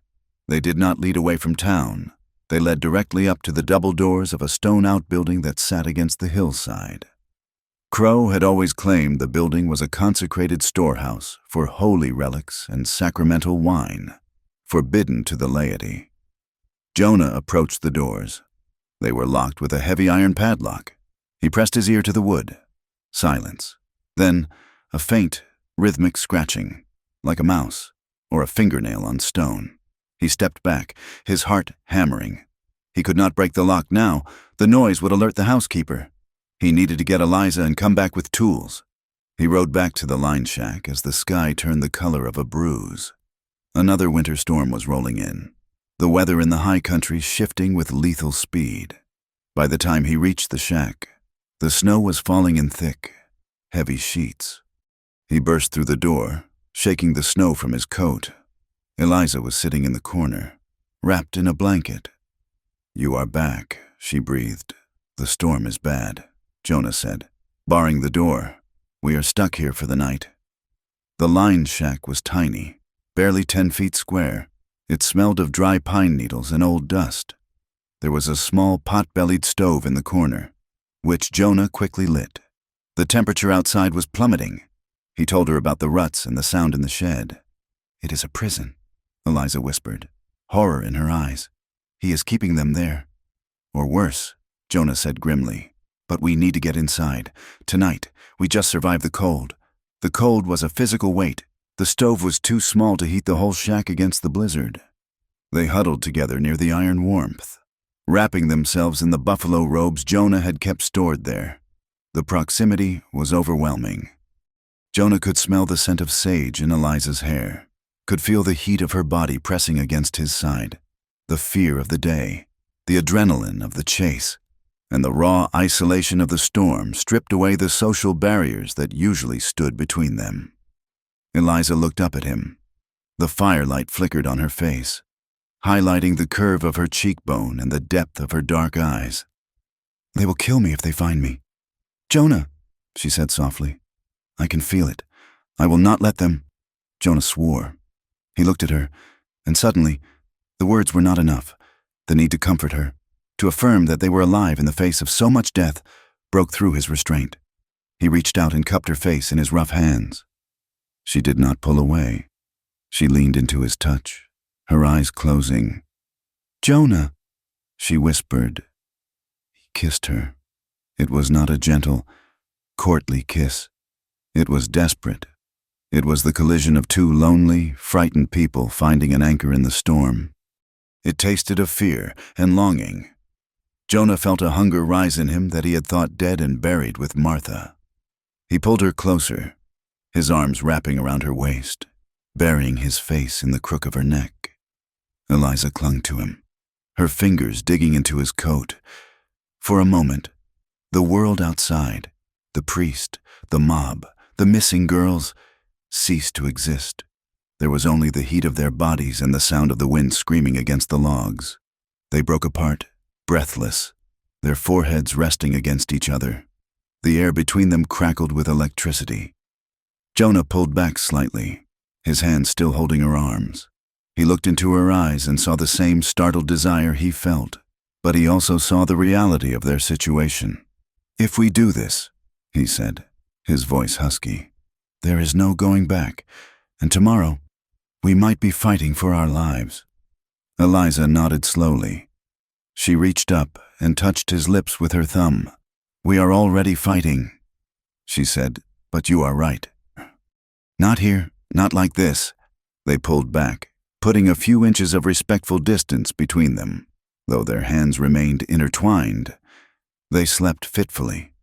Speaker 1: They did not lead away from town. They led directly up to the double doors of a stone outbuilding that sat against the hillside. Crow had always claimed the building was a consecrated storehouse for holy relics and sacramental wine, forbidden to the laity. Jonah approached the doors. They were locked with a heavy iron padlock. He pressed his ear to the wood. Silence. Then a faint, rhythmic scratching, like a mouse or a fingernail on stone. He stepped back, his heart hammering. He could not break the lock now. The noise would alert the housekeeper. He needed to get Eliza and come back with tools. He rode back to the line shack as the sky turned the color of a bruise. Another winter storm was rolling in, the weather in the high country shifting with lethal speed. By the time he reached the shack, the snow was falling in thick, heavy sheets. He burst through the door, shaking the snow from his coat. Eliza was sitting in the corner, wrapped in a blanket. "You are back," she breathed. "The storm is bad," Jonah said, barring the door. "We are stuck here for the night." The line shack was tiny, barely 10 feet square. It smelled of dry pine needles and old dust. There was a small pot-bellied stove in the corner, which Jonah quickly lit. The temperature outside was plummeting. He told her about the ruts and the sound in the shed. "It is a prison," Eliza whispered, horror in her eyes. "He is keeping them there." "Or worse," Jonah said grimly. "But we need to get inside. Tonight, we just survived the cold." The cold was a physical weight. The stove was too small to heat the whole shack against the blizzard. They huddled together near the iron warmth, wrapping themselves in the buffalo robes Jonah had kept stored there. The proximity was overwhelming. Jonah could smell the scent of sage in Eliza's hair, could feel the heat of her body pressing against his side, the fear of the day, the adrenaline of the chase, and the raw isolation of the storm stripped away the social barriers that usually stood between them. Eliza looked up at him. The firelight flickered on her face, highlighting the curve of her cheekbone and the depth of her dark eyes. "They will kill me if they find me." "Jonah," she said softly. "I can feel it. I will not let them." Jonah swore. He looked at her, and suddenly, the words were not enough. The need to comfort her, to affirm that they were alive in the face of so much death, broke through his restraint. He reached out and cupped her face in his rough hands. She did not pull away. She leaned into his touch, her eyes closing. "Jonah," she whispered. He kissed her. It was not a gentle, courtly kiss. It was desperate. It was the collision of two lonely, frightened people finding an anchor in the storm. It tasted of fear and longing. Jonah felt a hunger rise in him that he had thought dead and buried with Martha. He pulled her closer, his arms wrapping around her waist, burying his face in the crook of her neck. Eliza clung to him, her fingers digging into his coat. For a moment, the world outside, the priest, the mob, the missing girls, ceased to exist. There was only the heat of their bodies and the sound of the wind screaming against the logs. They broke apart, breathless, their foreheads resting against each other. The air between them crackled with electricity. Jonah pulled back slightly, his hands still holding her arms. He looked into her eyes and saw the same startled desire he felt, but he also saw the reality of their situation. "If we do this," he said, his voice husky, "there is no going back, and tomorrow we might be fighting for our lives." Eliza nodded slowly. She reached up and touched his lips with her thumb. "We are already fighting," she said, "but you are right. Not here, not like this." They pulled back, putting a few inches of respectful distance between them. Though their hands remained intertwined, they slept fitfully,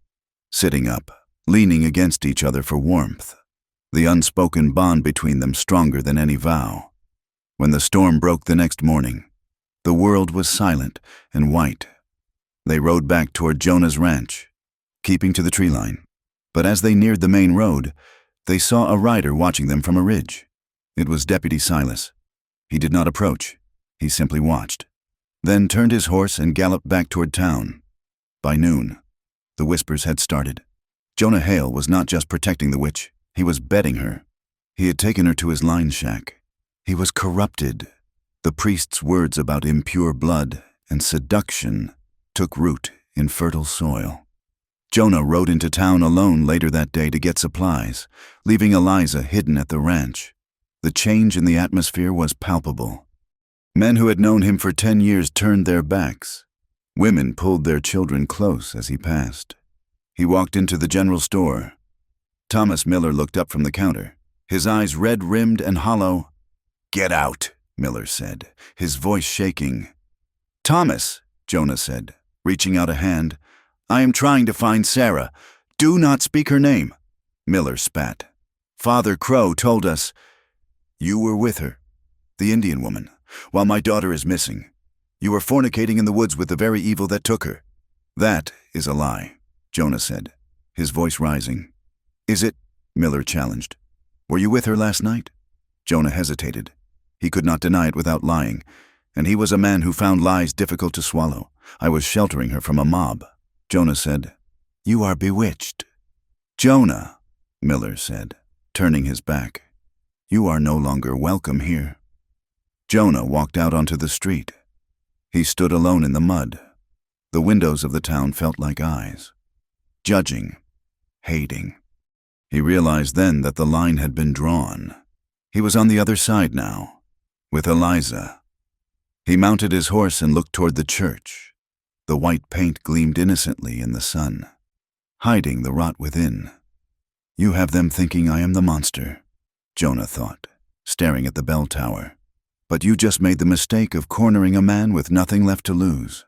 Speaker 1: sitting up, leaning against each other for warmth, the unspoken bond between them stronger than any vow. When the storm broke the next morning, the world was silent and white. They rode back toward Jonah's ranch, keeping to the tree line. But as they neared the main road, they saw a rider watching them from a ridge. It was Deputy Silas. He did not approach. He simply watched, then turned his horse and galloped back toward town. By noon, the whispers had started. Jonah Hale was not just protecting the witch, he was bedding her. He had taken her to his line shack. He was corrupted. The priest's words about impure blood and seduction took root in fertile soil. Jonah rode into town alone later that day to get supplies, leaving Eliza hidden at the ranch. The change in the atmosphere was palpable. Men who had known him for 10 years turned their backs. Women pulled their children close as he passed. He walked into the general store. Thomas Miller looked up from the counter, his eyes red-rimmed and hollow. "Get out," Miller said, his voice shaking. "Thomas," Jonah said, reaching out a hand, "I am trying to find Sarah. Do not speak her name." Miller spat. "Father Crow told us you were with her, the Indian woman, while my daughter is missing. You were fornicating in the woods with the very evil that took her." "That is a lie," Jonah said, his voice rising. "Is it?" Miller challenged. "Were you with her last night?" Jonah hesitated. He could not deny it without lying, and he was a man who found lies difficult to swallow. "I was sheltering her from a mob." Jonah said, "You are bewitched." "Jonah," Miller said, turning his back, "you are no longer welcome here." Jonah walked out onto the street. He stood alone in the mud. The windows of the town felt like eyes, judging, hating. He realized then that the line had been drawn. He was on the other side now, with Eliza. He mounted his horse and looked toward the church. The white paint gleamed innocently in the sun, hiding the rot within. "You have them thinking I am the monster," Jonah thought, staring at the bell tower. "But you just made the mistake of cornering a man with nothing left to lose."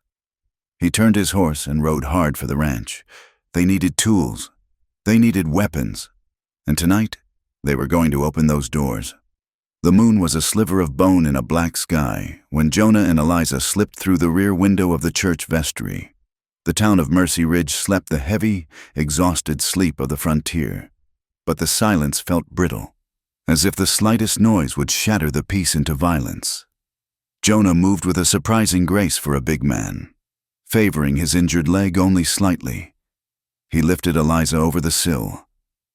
Speaker 1: He turned his horse and rode hard for the ranch. They needed tools. They needed weapons. And tonight, they were going to open those doors. The moon was a sliver of bone in a black sky when Jonah and Eliza slipped through the rear window of the church vestry. The town of Mercy Ridge slept the heavy, exhausted sleep of the frontier, but the silence felt brittle, as if the slightest noise would shatter the peace into violence. Jonah moved with a surprising grace for a big man, favoring his injured leg only slightly. He lifted Eliza over the sill,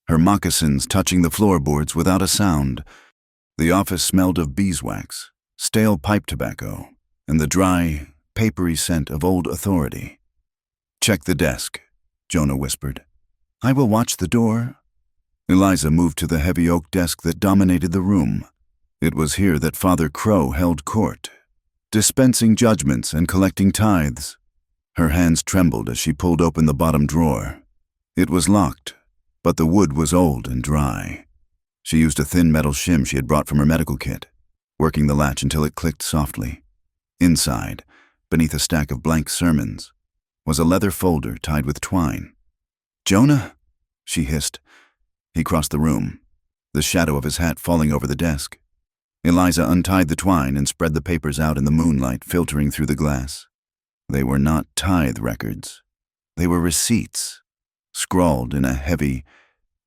Speaker 1: her moccasins touching the floorboards without a sound. The office smelled of beeswax, stale pipe tobacco, and the dry, papery scent of old authority. "Check the desk," Jonah whispered. "I will watch the door." Eliza moved to the heavy oak desk that dominated the room. It was here that Father Crow held court, dispensing judgments and collecting tithes. Her hands trembled as she pulled open the bottom drawer. It was locked, but the wood was old and dry. She used a thin metal shim she had brought from her medical kit, working the latch until it clicked softly. Inside, beneath a stack of blank sermons, was a leather folder tied with twine. "Jonah?" she hissed. He crossed the room, the shadow of his hat falling over the desk. Eliza untied the twine and spread the papers out in the moonlight filtering through the glass. They were not tithe records. They were receipts, scrawled in a heavy,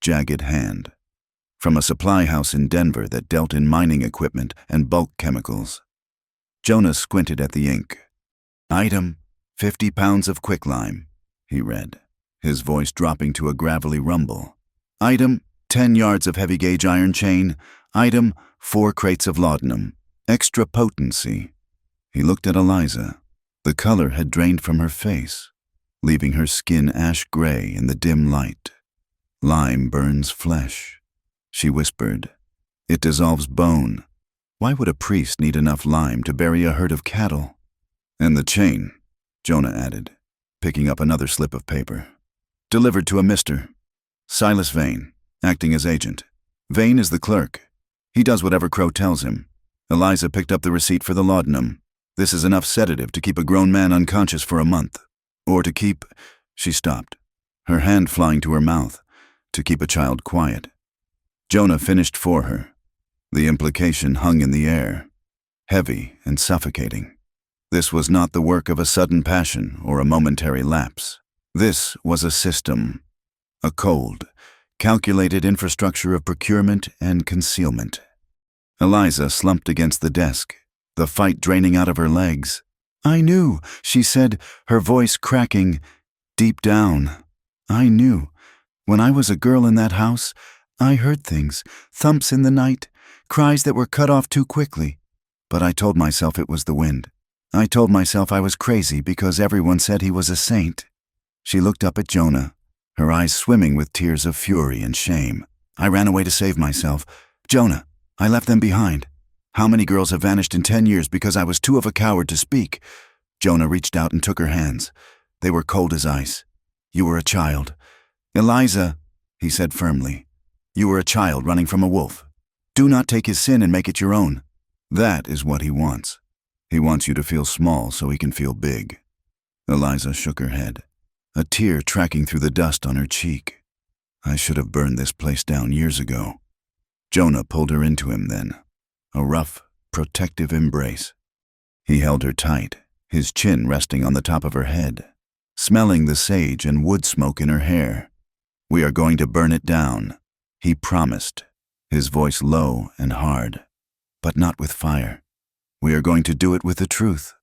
Speaker 1: jagged hand, from a supply house in Denver that dealt in mining equipment and bulk chemicals. Jonah squinted at the ink. "Item, 50 pounds of quicklime," he read, his voice dropping to a gravelly rumble. "Item, 10 yards of heavy-gauge iron chain. Item, 4 crates of laudanum. Extra potency." He looked at Eliza. The color had drained from her face, leaving her skin ash-gray in the dim light. "Lime burns flesh," she whispered. "It dissolves bone. Why would a priest need enough lime to bury a herd of cattle?" "And the chain," Jonah added, picking up another slip of paper. "Delivered to a Mr. Silas Vane, acting as agent. Vane is the clerk. He does whatever Crow tells him." Eliza picked up the receipt for the laudanum. "This is enough sedative to keep a grown man unconscious for a month. Or to keep—" She stopped, her hand flying to her mouth, "to keep a child quiet." Jonah finished for her. The implication hung in the air, heavy and suffocating. This was not the work of a sudden passion or a momentary lapse. This was a system, a cold, calculated infrastructure of procurement and concealment. Eliza slumped against the desk, the fight draining out of her legs. "I knew," she said, her voice cracking. "Deep down, I knew. When I was a girl in that house, I heard things, thumps in the night, cries that were cut off too quickly. But I told myself it was the wind. I told myself I was crazy because everyone said he was a saint." She looked up at Jonah, her eyes swimming with tears of fury and shame. "I ran away to save myself. Jonah, I left them behind. How many girls have vanished in 10 years because I was too of a coward to speak?" Jonah reached out and took her hands. They were cold as ice. "You were a child." "Eliza," he said firmly, "you were a child running from a wolf. Do not take his sin and make it your own." That is what he wants. He wants you to feel small so he can feel big. Eliza shook her head, a tear tracking through the dust on her cheek. "I should have burned this place down years ago." Jonah pulled her into him then, a rough, protective embrace. He held her tight, his chin resting on the top of her head, smelling the sage and wood smoke in her hair. "We are going to burn it down," he promised, his voice low and hard, "but not with fire. We are going to do it with the truth.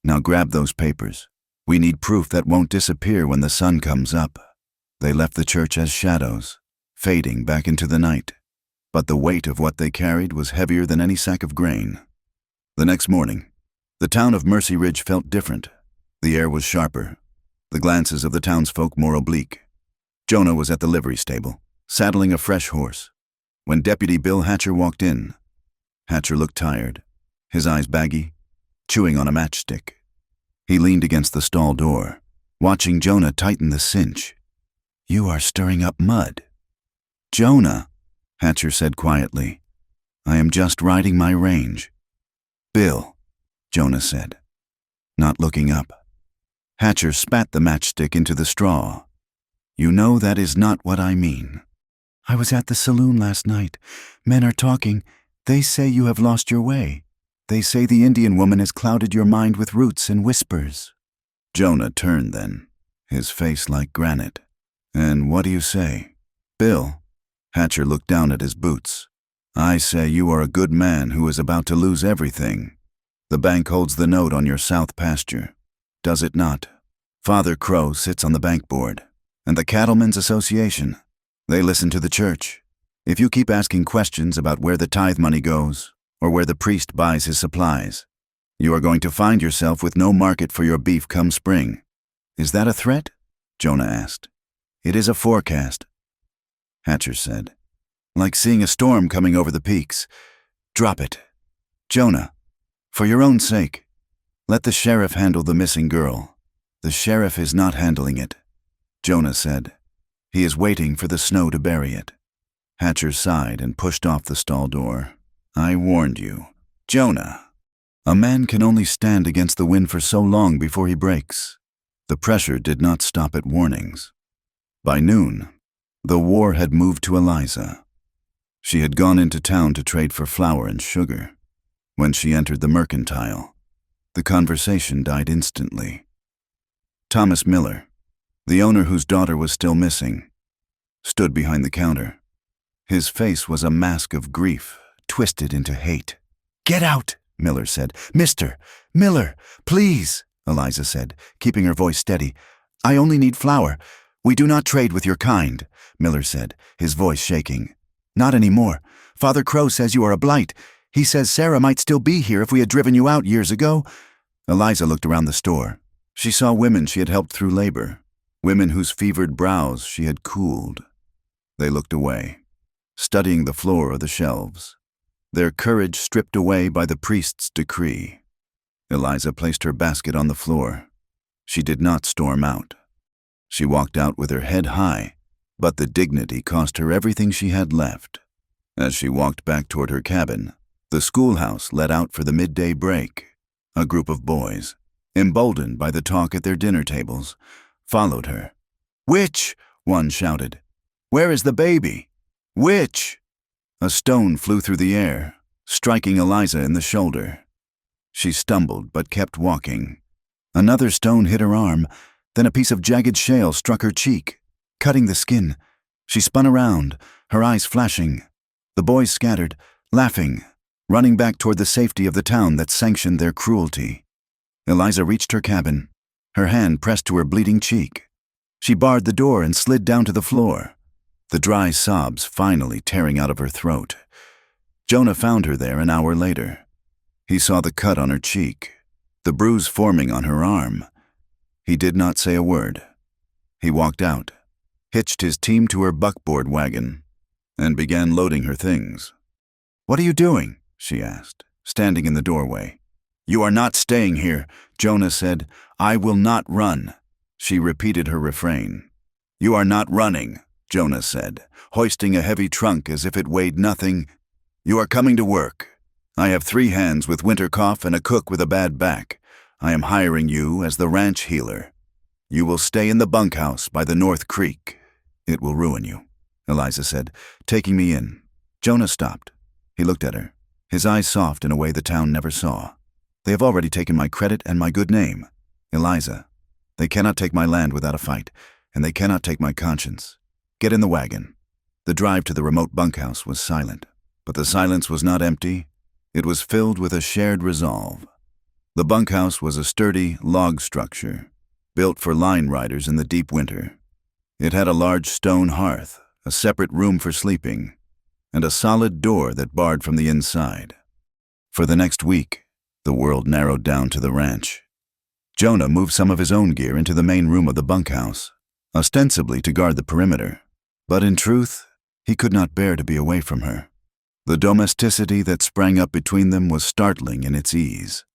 Speaker 1: Now grab those papers. We need proof that won't disappear when the sun comes up." They left the church as shadows, fading back into the night. But the weight of what they carried was heavier than any sack of grain. The next morning, the town of Mercy Ridge felt different. The air was sharper, the glances of the townsfolk more oblique. Jonah was at the livery stable, saddling a fresh horse, when Deputy Bill Hatcher walked in. Hatcher looked tired, his eyes baggy, chewing on a matchstick. He leaned against the stall door, watching Jonah tighten the cinch. "You are stirring up mud." "Jonah," Hatcher said quietly, "I am just riding my range." "Bill," Jonah said, not looking up. Hatcher spat the matchstick into the straw. "You know that is not what I mean." "I was at the saloon last night. Men are talking. They say you have lost your way. They say the Indian woman has clouded your mind with roots and whispers." Jonah turned then, his face like granite. "And what do you say?" "Bill," Hatcher looked down at his boots, "I say you are a good man who is about to lose everything. The bank holds the note on your south pasture, does it not? Father Crow sits on the bank board, and the Cattlemen's Association. They listen to the church. If you keep asking questions about where the tithe money goes, or where the priest buys his supplies, you are going to find yourself with no market for your beef come spring." "Is that a threat?" Jonah asked. "It is a forecast," Hatcher said. "Like seeing a storm coming over the peaks. Drop it. Jonah, for your own sake, let the sheriff handle the missing girl." "The sheriff is not handling it," Jonah said. "He is waiting for the snow to bury it." Hatcher sighed and pushed off the stall door. "I warned you. Jonah, a man can only stand against the wind for so long before he breaks." The pressure did not stop at warnings. By noon, the war had moved to Eliza. She had gone into town to trade for flour and sugar. When she entered the mercantile, the conversation died instantly. Thomas Miller, the owner whose daughter was still missing, stood behind the counter. His face was a mask of grief, twisted into hate. "Get out," Miller said. "Mr. Miller, please," Eliza said, keeping her voice steady. "I only need flour. We do not trade with your kind," Miller said, his voice shaking. "Not anymore. Father Crow says you are a blight. He says Sarah might still be here if we had driven you out years ago." Eliza looked around the store. She saw women she had helped through labor, women whose fevered brows she had cooled. They looked away, studying the floor or the shelves, their courage stripped away by the priest's decree. Eliza placed her basket on the floor. She did not storm out. She walked out with her head high, but the dignity cost her everything she had left. As she walked back toward her cabin, the schoolhouse let out for the midday break. A group of boys, emboldened by the talk at their dinner tables, followed her. "Witch!" one shouted. "Where is the baby? Witch!" A stone flew through the air, striking Eliza in the shoulder. She stumbled but kept walking. Another stone hit her arm, then a piece of jagged shale struck her cheek, cutting the skin. She spun around, her eyes flashing. The boys scattered, laughing, running back toward the safety of the town that sanctioned their cruelty. Eliza reached her cabin, her hand pressed to her bleeding cheek. She barred the door and slid down to the floor, the dry sobs finally tearing out of her throat. Jonah found her there an hour later. He saw the cut on her cheek, the bruise forming on her arm. He did not say a word. He walked out, hitched his team to her buckboard wagon, and began loading her things. "What are you doing?" she asked, standing in the doorway. "You are not staying here," Jonah said. "I will not run." She repeated her refrain. "You are not running," Jonah said, hoisting a heavy trunk as if it weighed nothing. "You are coming to work. I have 3 hands with winter cough and a cook with a bad back. I am hiring you as the ranch healer. You will stay in the bunkhouse by the North Creek. It will ruin you," Eliza said, taking me in. Jonah stopped. He looked at her, his eyes soft in a way the town never saw. "They have already taken my credit and my good name. Eliza, they cannot take my land without a fight, and they cannot take my conscience. Get in the wagon." The drive to the remote bunkhouse was silent, but the silence was not empty. It was filled with a shared resolve. The bunkhouse was a sturdy log structure, built for line riders in the deep winter. It had a large stone hearth, a separate room for sleeping, and a solid door that barred from the inside. For the next week, the world narrowed down to the ranch. Jonah moved some of his own gear into the main room of the bunkhouse, ostensibly to guard the perimeter. But in truth, he could not bear to be away from her. The domesticity that sprang up between them was startling in its ease.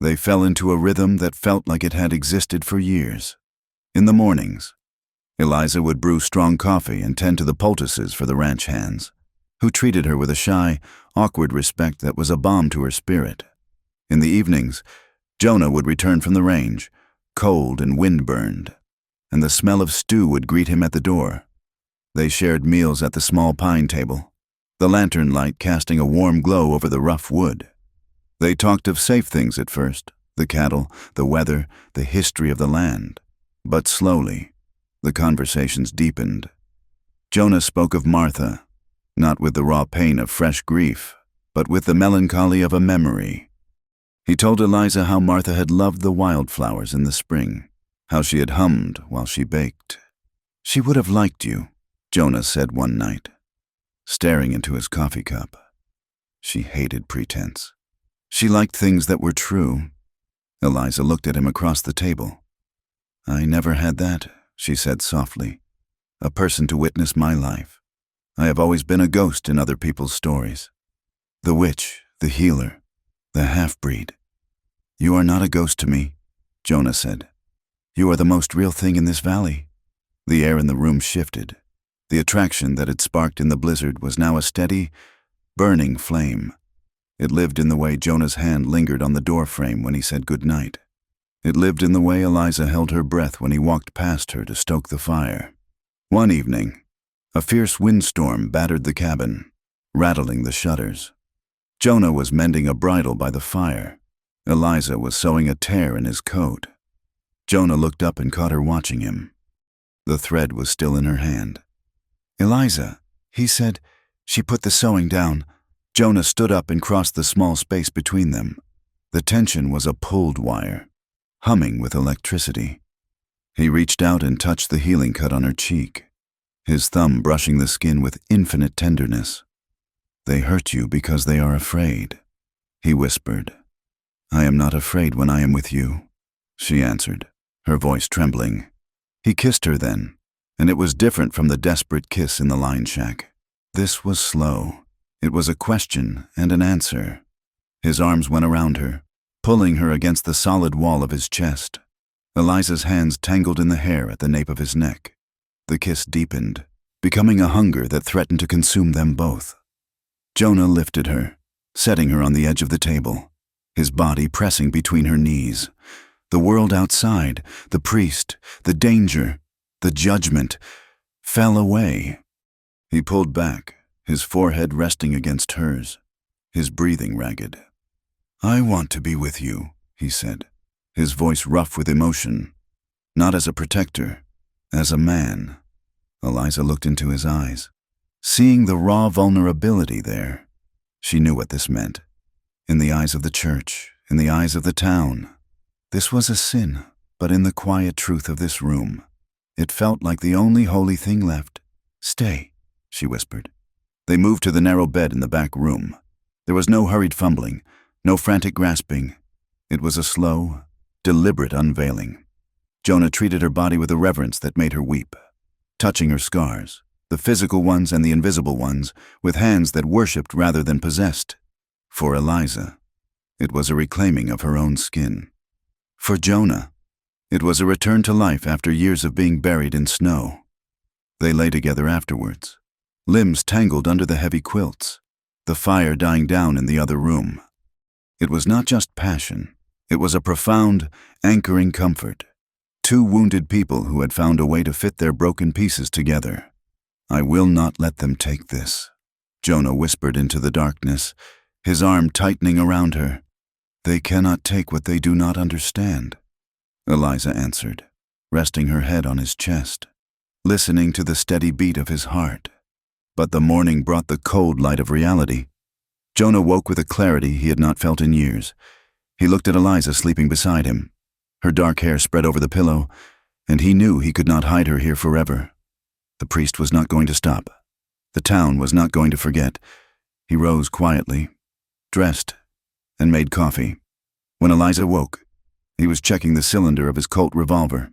Speaker 1: They fell into a rhythm that felt like it had existed for years. In the mornings, Eliza would brew strong coffee and tend to the poultices for the ranch hands, who treated her with a shy, awkward respect that was a balm to her spirit. In the evenings, Jonah would return from the range, cold and wind-burned, and the smell of stew would greet him at the door. They shared meals at the small pine table, the lantern light casting a warm glow over the rough wood. They talked of safe things at first, the cattle, the weather, the history of the land. But slowly, the conversations deepened. Jonah spoke of Martha, not with the raw pain of fresh grief, but with the melancholy of a memory. He told Eliza how Martha had loved the wildflowers in the spring, how she had hummed while she baked. "She would have liked you," Jonah said one night, staring into his coffee cup. She hated pretense. She liked things that were true. Eliza looked at him across the table. "I never had that," she said softly. "A person to witness my life. I have always been a ghost in other people's stories. The witch, the healer, the half-breed. You are not a ghost to me," Jonah said. "You are the most real thing in this valley." The air in the room shifted. The attraction that had sparked in the blizzard was now a steady, burning flame. It lived in the way Jonah's hand lingered on the door frame when he said good night. It lived in the way Eliza held her breath when he walked past her to stoke the fire. One evening, a fierce windstorm battered the cabin, rattling the shutters. Jonah was mending a bridle by the fire. Eliza was sewing a tear in his coat. Jonah looked up and caught her watching him. The thread was still in her hand. "Eliza," he said. She put the sewing down. Jonah stood up and crossed the small space between them. The tension was a pulled wire, humming with electricity. He reached out and touched the healing cut on her cheek, his thumb brushing the skin with infinite tenderness. "They hurt you because they are afraid," he whispered. "I am not afraid when I am with you," she answered, her voice trembling. He kissed her then, and it was different from the desperate kiss in the line shack. This was slow. It was a question and an answer. His arms went around her, pulling her against the solid wall of his chest. Eliza's hands tangled in the hair at the nape of his neck. The kiss deepened, becoming a hunger that threatened to consume them both. Jonah lifted her, setting her on the edge of the table, his body pressing between her knees. The world outside, the priest, the danger, the judgment, fell away. He pulled back, his forehead resting against hers, his breathing ragged. "I want to be with you," he said, his voice rough with emotion. Not as a protector, as a man. Eliza looked into his eyes. Seeing the raw vulnerability there, she knew what this meant. In the eyes of the church, in the eyes of the town. This was a sin, but in the quiet truth of this room, it felt like the only holy thing left. "Stay," she whispered. They moved to the narrow bed in the back room. There was no hurried fumbling, no frantic grasping. It was a slow, deliberate unveiling. Jonah treated her body with a reverence that made her weep, touching her scars, the physical ones and the invisible ones, with hands that worshipped rather than possessed. For Eliza, it was a reclaiming of her own skin. For Jonah, it was a return to life after years of being buried in snow. They lay together afterwards, limbs tangled under the heavy quilts, the fire dying down in the other room. It was not just passion. It was a profound, anchoring comfort. Two wounded people who had found a way to fit their broken pieces together. "I will not let them take this," Jonah whispered into the darkness, his arm tightening around her. "They cannot take what they do not understand," Eliza answered, resting her head on his chest, listening to the steady beat of his heart. But the morning brought the cold light of reality. Jonah woke with a clarity he had not felt in years. He looked at Eliza sleeping beside him, her dark hair spread over the pillow, and he knew he could not hide her here forever. The priest was not going to stop. The town was not going to forget. He rose quietly, dressed, and made coffee. When Eliza woke, he was checking the cylinder of his Colt revolver.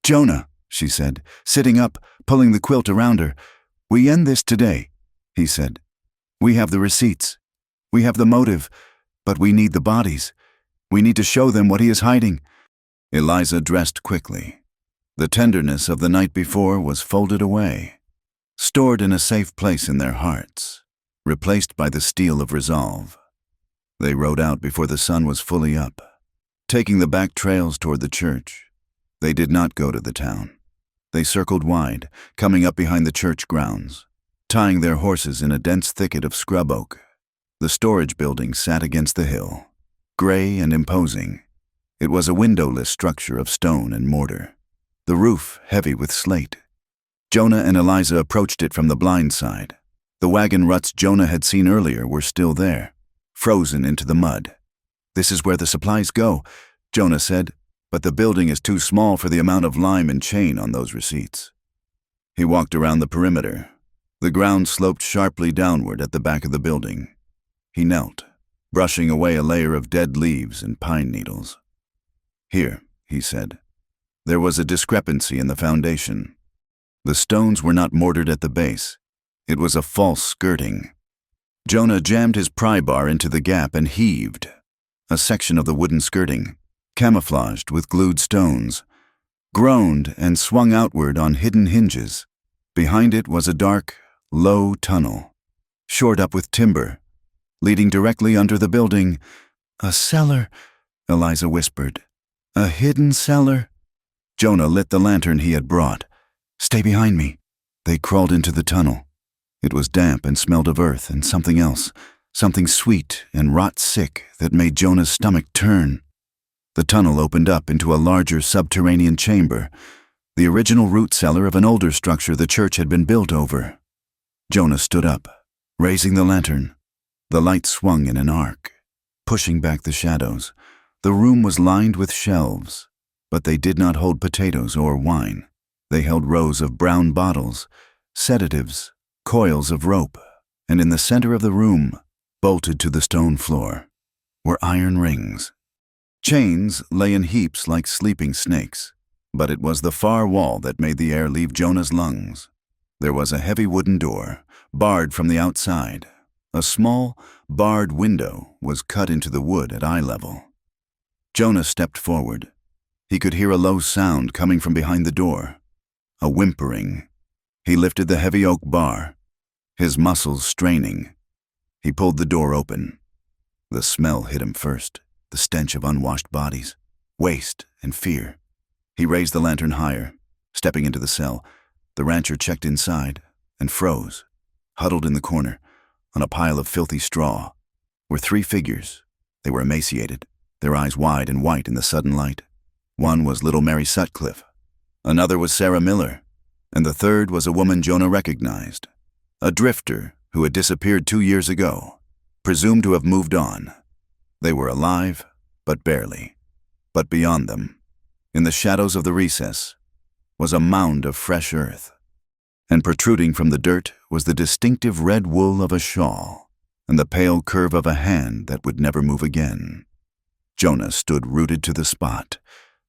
Speaker 1: "Jonah," she said, sitting up, pulling the quilt around her. "We end this today," he said. "We have the receipts. We have the motive, but we need the bodies. We need to show them what he is hiding." Eliza dressed quickly. The tenderness of the night before was folded away, stored in a safe place in their hearts, replaced by the steel of resolve. They rode out before the sun was fully up, taking the back trails toward the church. They did not go to the town. They circled wide, coming up behind the church grounds, tying their horses in a dense thicket of scrub oak. The storage building sat against the hill, gray and imposing. It was a windowless structure of stone and mortar, the roof heavy with slate. Jonah and Eliza approached it from the blind side. The wagon ruts Jonah had seen earlier were still there, frozen into the mud. "This is where the supplies go," Jonah said, "but the building is too small for the amount of lime and chain on those receipts." He walked around the perimeter. The ground sloped sharply downward at the back of the building. He knelt, brushing away a layer of dead leaves and pine needles. "Here," he said. There was a discrepancy in the foundation. The stones were not mortared at the base. It was a false skirting. Jonah jammed his pry bar into the gap and heaved. A section of the wooden skirting, camouflaged with glued stones, groaned and swung outward on hidden hinges. Behind it was a dark, low tunnel, shored up with timber, leading directly under the building. "A cellar," Eliza whispered. "A hidden cellar." Jonah lit the lantern he had brought. "Stay behind me." They crawled into the tunnel. It was damp and smelled of earth and something else, something sweet and rot-sick that made Jonah's stomach turn. The tunnel opened up into a larger subterranean chamber, the original root cellar of an older structure the church had been built over. Jonah stood up, raising the lantern. The light swung in an arc, pushing back the shadows. The room was lined with shelves, but they did not hold potatoes or wine. They held rows of brown bottles, sedatives, coils of rope, and in the center of the room, bolted to the stone floor, were iron rings. Chains lay in heaps like sleeping snakes, but it was the far wall that made the air leave Jonah's lungs. There was a heavy wooden door, barred from the outside. A small, barred window was cut into the wood at eye level. Jonah stepped forward. He could hear a low sound coming from behind the door, a whimpering. He lifted the heavy oak bar, his muscles straining. He pulled the door open. The smell hit him first, the stench of unwashed bodies, waste and fear. He raised the lantern higher, stepping into the cell. The rancher checked inside and froze. Huddled in the corner, on a pile of filthy straw, were three figures. They were emaciated, their eyes wide and white in the sudden light. One was little Mary Sutcliffe, another was Sarah Miller, and the third was a woman Jonah recognized, a drifter who had disappeared 2 years ago, presumed to have moved on. They were alive, but barely. But beyond them, in the shadows of the recess, was a mound of fresh earth, and protruding from the dirt was the distinctive red wool of a shawl and the pale curve of a hand that would never move again. Jonah stood rooted to the spot.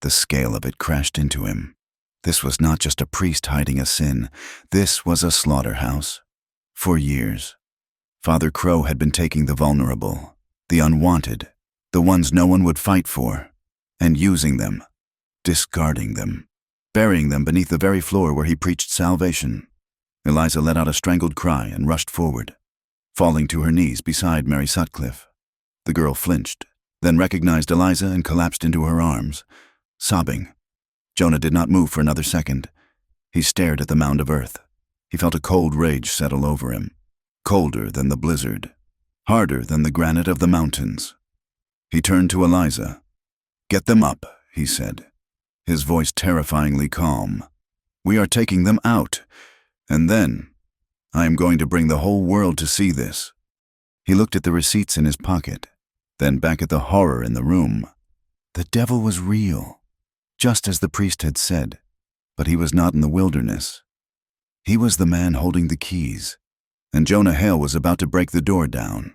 Speaker 1: The scale of it crashed into him. This was not just a priest hiding a sin. This was a slaughterhouse. For years, Father Crow had been taking the vulnerable, the unwanted, the ones no one would fight for, and using them, discarding them, burying them beneath the very floor where he preached salvation. Eliza let out a strangled cry and rushed forward, falling to her knees beside Mary Sutcliffe. The girl flinched, then recognized Eliza and collapsed into her arms, sobbing. Jonah did not move for another second. He stared at the mound of earth. He felt a cold rage settle over him, colder than the blizzard, harder than the granite of the mountains. He turned to Eliza. "Get them up," he said, his voice terrifyingly calm. "We are taking them out, and then I am going to bring the whole world to see this." He looked at the receipts in his pocket, then back at the horror in the room. The devil was real, just as the priest had said, but he was not in the wilderness. He was the man holding the keys, and Jonah Hale was about to break the door down.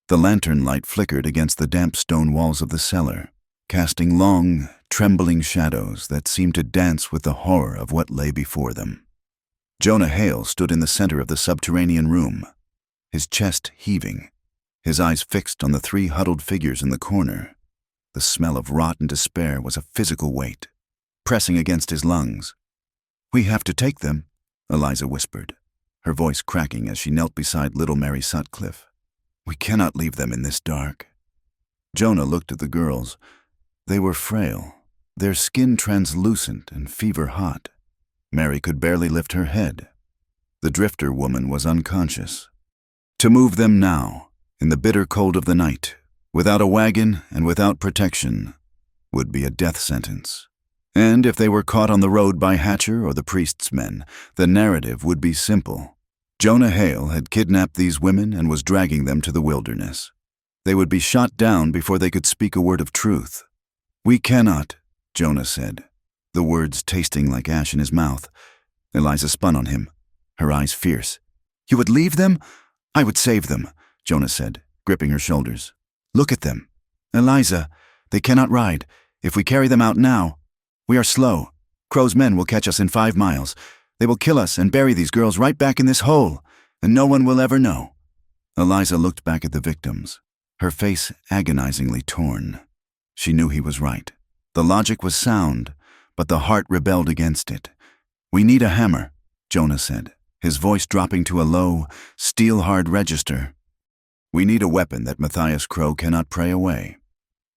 Speaker 1: The lantern light flickered against the damp stone walls of the cellar, casting long, trembling shadows that seemed to dance with the horror of what lay before them. Jonah Hale stood in the center of the subterranean room, his chest heaving, his eyes fixed on the three huddled figures in the corner. The smell of rot and despair was a physical weight, pressing against his lungs. "We have to take them," Eliza whispered, her voice cracking as she knelt beside little Mary Sutcliffe. "We cannot leave them in this dark." Jonah looked at the girls. They were frail, their skin translucent and fever-hot. Mary could barely lift her head. The drifter woman was unconscious. To move them now, in the bitter cold of the night, without a wagon and without protection, would be a death sentence. And if they were caught on the road by Hatcher or the priest's men, the narrative would be simple. Jonah Hale had kidnapped these women and was dragging them to the wilderness. They would be shot down before they could speak a word of truth. "We cannot," Jonah said, the words tasting like ash in his mouth. Eliza spun on him, her eyes fierce. "You would leave them?" "I would save them," Jonah said, gripping her shoulders. "Look at them. Eliza, they cannot ride. If we carry them out now, we are slow. Crow's men will catch us in 5 miles. They will kill us and bury these girls right back in this hole, and no one will ever know." Eliza looked back at the victims, her face agonizingly torn. She knew he was right. The logic was sound, but the heart rebelled against it. "We need a hammer," Jonah said, his voice dropping to a low, steel-hard register. "We need a weapon that Matthias Crow cannot pray away.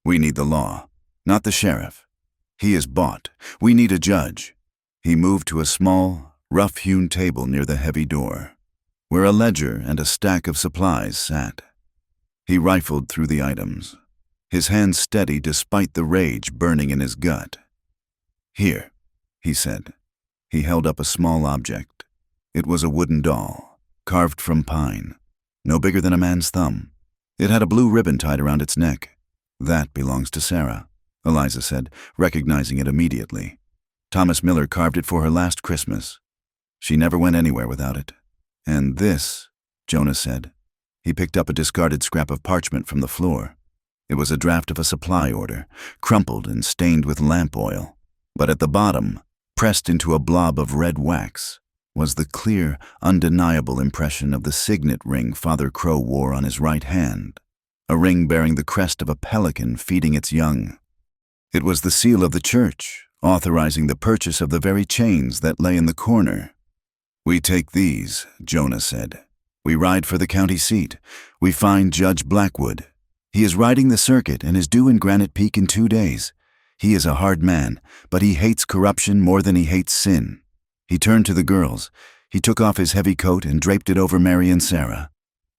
Speaker 1: We need the law, not the sheriff. He is bought. We need a judge." He moved to a small, rough-hewn table near the heavy door, where a ledger and a stack of supplies sat. He rifled through the items, his hand steady despite the rage burning in his gut. "Here," he said. He held up a small object. It was a wooden doll, carved from pine, no bigger than a man's thumb. It had a blue ribbon tied around its neck. "That belongs to Sarah," Eliza said, recognizing it immediately. "Thomas Miller carved it for her last Christmas. She never went anywhere without it." "And this," Jonah said. He picked up a discarded scrap of parchment from the floor. It was a draft of a supply order, crumpled and stained with lamp oil. But at the bottom, pressed into a blob of red wax, was the clear, undeniable impression of the signet ring Father Crow wore on his right hand, a ring bearing the crest of a pelican feeding its young. It was the seal of the church, authorizing the purchase of the very chains that lay in the corner. "We take these," Jonah said. "We ride for the county seat. We find Judge Blackwood. He is riding the circuit and is due in Granite Peak in 2 days. He is a hard man, but he hates corruption more than he hates sin." He turned to the girls. He took off his heavy coat and draped it over Mary and Sarah.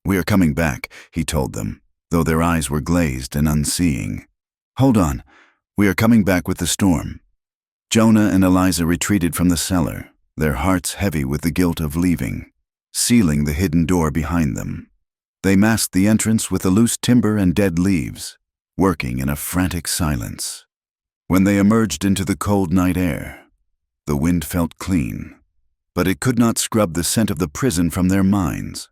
Speaker 1: "We are coming back," he told them, though their eyes were glazed and unseeing. "Hold on. We are coming back with the storm." Jonah and Eliza retreated from the cellar, their hearts heavy with the guilt of leaving, sealing the hidden door behind them. They masked the entrance with the loose timber and dead leaves, working in a frantic silence. When they emerged into the cold night air, the wind felt clean, but it could not scrub the scent of the prison from their minds.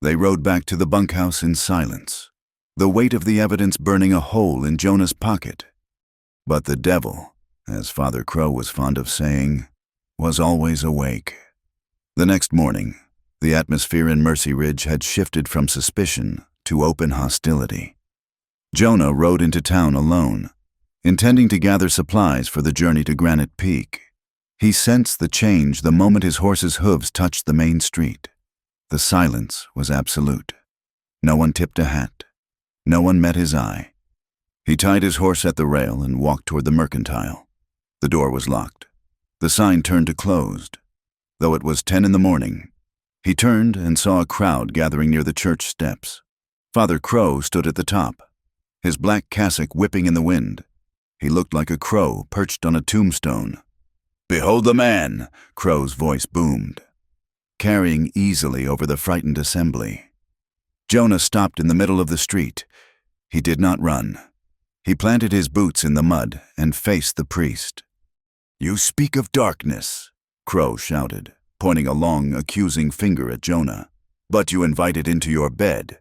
Speaker 1: They rode back to the bunkhouse in silence, the weight of the evidence burning a hole in Jonah's pocket. But the devil, as Father Crow was fond of saying, was always awake. The next morning, the atmosphere in Mercy Ridge had shifted from suspicion to open hostility. Jonah rode into town alone, intending to gather supplies for the journey to Granite Peak. He sensed the change the moment his horse's hooves touched the main street. The silence was absolute. No one tipped a hat. No one met his eye. He tied his horse at the rail and walked toward the mercantile. The door was locked. The sign turned to closed. Though it was 10 in the morning, he turned and saw a crowd gathering near the church steps. Father Crow stood at the top, his black cassock whipping in the wind. He looked like a crow perched on a tombstone. "Behold the man," Crow's voice boomed, carrying easily over the frightened assembly. Jonah stopped in the middle of the street. He did not run. He planted his boots in the mud and faced the priest. "You speak of darkness," Crow shouted, pointing a long, accusing finger at Jonah. "But you invite it into your bed.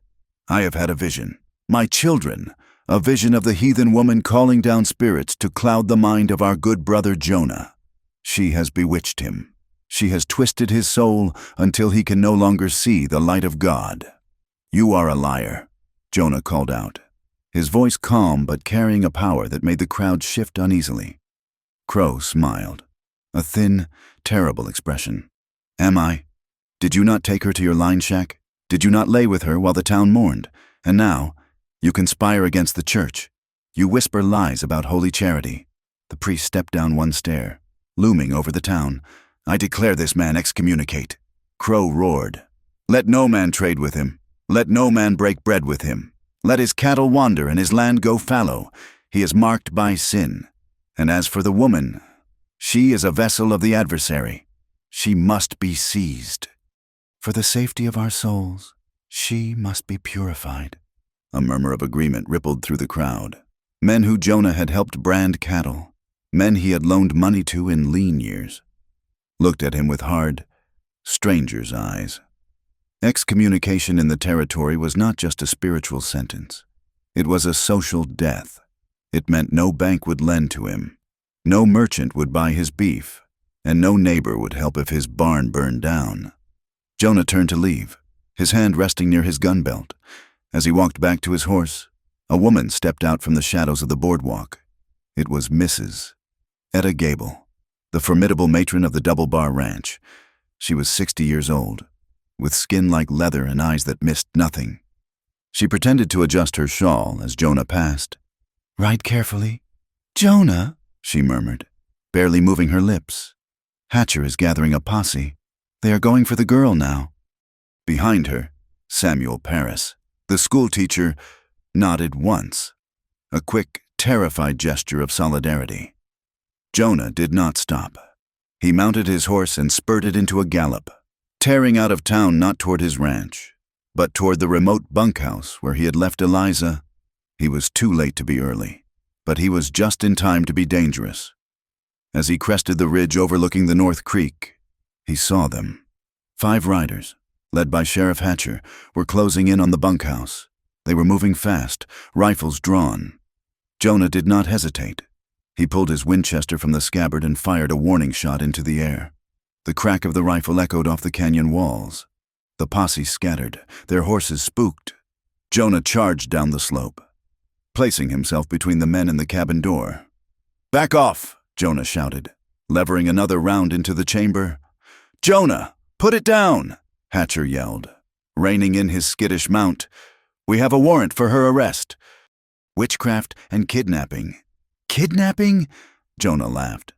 Speaker 1: I have had a vision. My children, a vision of the heathen woman calling down spirits to cloud the mind of our good brother Jonah. She has bewitched him. She has twisted his soul until he can no longer see the light of God." "You are a liar," Jonah called out, his voice calm but carrying a power that made the crowd shift uneasily. Crow smiled, a thin, terrible expression. "Am I? Did you not take her to your line shack? Did you not lay with her while the town mourned? And now, you conspire against the church. You whisper lies about holy charity." The priest stepped down one stair, looming over the town. "I declare this man excommunicate." Crow roared. "Let no man trade with him. Let no man break bread with him. Let his cattle wander and his land go fallow. He is marked by sin. And as for the woman, she is a vessel of the adversary. She must be seized. For the safety of our souls, she must be purified." A murmur of agreement rippled through the crowd. Men who Jonah had helped brand cattle, men he had loaned money to in lean years, looked at him with hard, stranger's eyes. Excommunication in the territory was not just a spiritual sentence. It was a social death. It meant no bank would lend to him, no merchant would buy his beef, and no neighbor would help if his barn burned down. Jonah turned to leave, his hand resting near his gun belt. As he walked back to his horse, a woman stepped out from the shadows of the boardwalk. It was Mrs. Etta Gable, the formidable matron of the Double Bar Ranch. She was 60 years old, with skin like leather and eyes that missed nothing. She pretended to adjust her shawl as Jonah passed. "Ride carefully." "Jonah," she murmured, barely moving her lips. "Hatcher is gathering a posse. They are going for the girl now." Behind her, Samuel Parris, The schoolteacher nodded once, a quick, terrified gesture of solidarity. Jonah did not stop. He mounted his horse and spurted into a gallop, tearing out of town not toward his ranch, but toward the remote bunkhouse where he had left Eliza. He was too late to be early, but he was just in time to be dangerous. As he crested the ridge overlooking the North Creek, he saw them. 5 riders, led by Sheriff Hatcher, were closing in on the bunkhouse. They were moving fast, rifles drawn. Jonah did not hesitate. He pulled his Winchester from the scabbard and fired a warning shot into the air. The crack of the rifle echoed off the canyon walls. The posse scattered, their horses spooked. Jonah charged down the slope, placing himself between the men and the cabin door. "Back off!" Jonah shouted, levering another round into the chamber. "Jonah, put it down!" Hatcher yelled, reining in his skittish mount. "We have a warrant for her arrest." "Witchcraft and kidnapping." "Kidnapping?" Jonah laughed.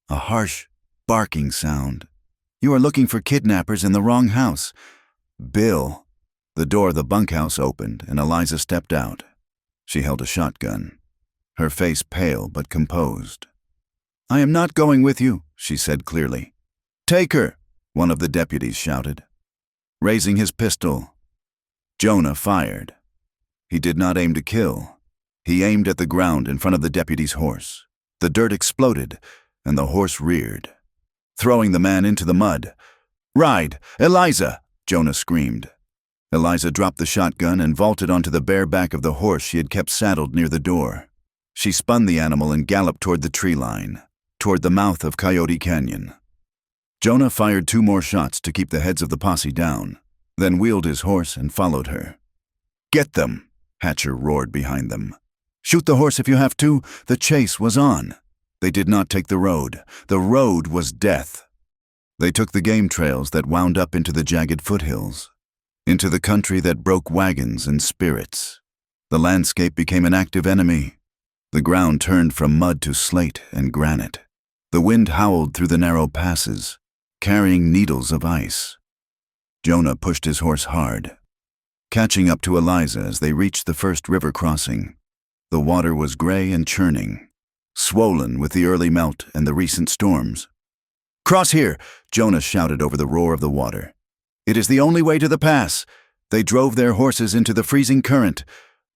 Speaker 1: A harsh, barking sound. "You are looking for kidnappers in the wrong house." "Bill." The door of the bunkhouse opened and Eliza stepped out. She held a shotgun, her face pale but composed. "I am not going with you," she said clearly. "Take her," one of the deputies shouted. Raising his pistol, Jonah fired. He did not aim to kill. He aimed at the ground in front of the deputy's horse. The dirt exploded, and the horse reared, throwing the man into the mud. "Ride, Eliza!" Jonah screamed. Eliza dropped the shotgun and vaulted onto the bare back of the horse she had kept saddled near the door. She spun the animal and galloped toward the tree line, toward the mouth of Coyote Canyon. Jonah fired 2 more shots to keep the heads of the posse down, then wheeled his horse and followed her. "Get them!" Hatcher roared behind them. "Shoot the horse if you have to." The chase was on. They did not take the road. The road was death. They took the game trails that wound up into the jagged foothills, into the country that broke wagons and spirits. The landscape became an active enemy. The ground turned from mud to slate and granite. The wind howled through the narrow passes, carrying needles of ice. Jonah pushed his horse hard, catching up to Eliza as they reached the first river crossing. The water was gray and churning, swollen with the early melt and the recent storms. "Cross here," Jonah shouted over the roar of the water. "It is the only way to the pass." They drove their horses into the freezing current.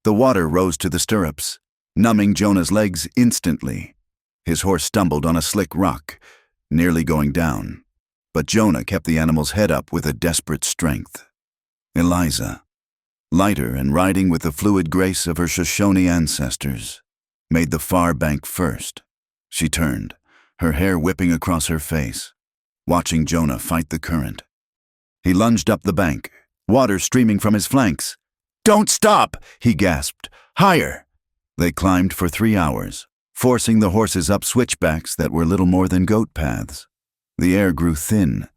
Speaker 1: The water rose to the stirrups, numbing Jonah's legs instantly. His horse stumbled on a slick rock, nearly going down, but Jonah kept the animal's head up with a desperate strength. Eliza, lighter and riding with the fluid grace of her Shoshone ancestors, made the far bank first. She turned, her hair whipping across her face, watching Jonah fight the current. He lunged up the bank, water streaming from his flanks. "Don't stop!" he gasped. "Higher!" They climbed for 3 hours, forcing the horses up switchbacks that were little more than goat paths. The air grew thin,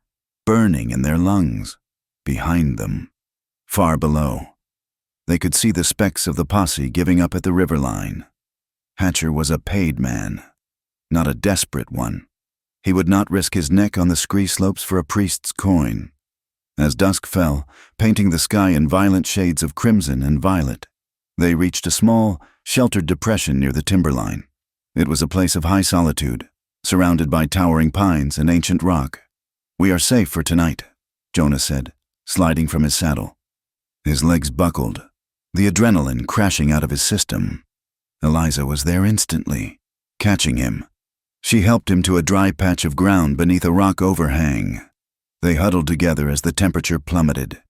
Speaker 1: burning in their lungs. Behind them, far below, they could see the specks of the posse giving up at the river line. Hatcher was a paid man, not a desperate one. He would not risk his neck on the scree slopes for a priest's coin. As dusk fell, painting the sky in violent shades of crimson and violet, they reached a small, sheltered depression near the timberline. It was a place of high solitude, surrounded by towering pines and ancient rock. "We are safe for tonight," Jonah said, sliding from his saddle. His legs buckled, the adrenaline crashing out of his system. Eliza was there instantly, catching him. She helped him to a dry patch of ground beneath a rock overhang. They huddled together as the temperature plummeted.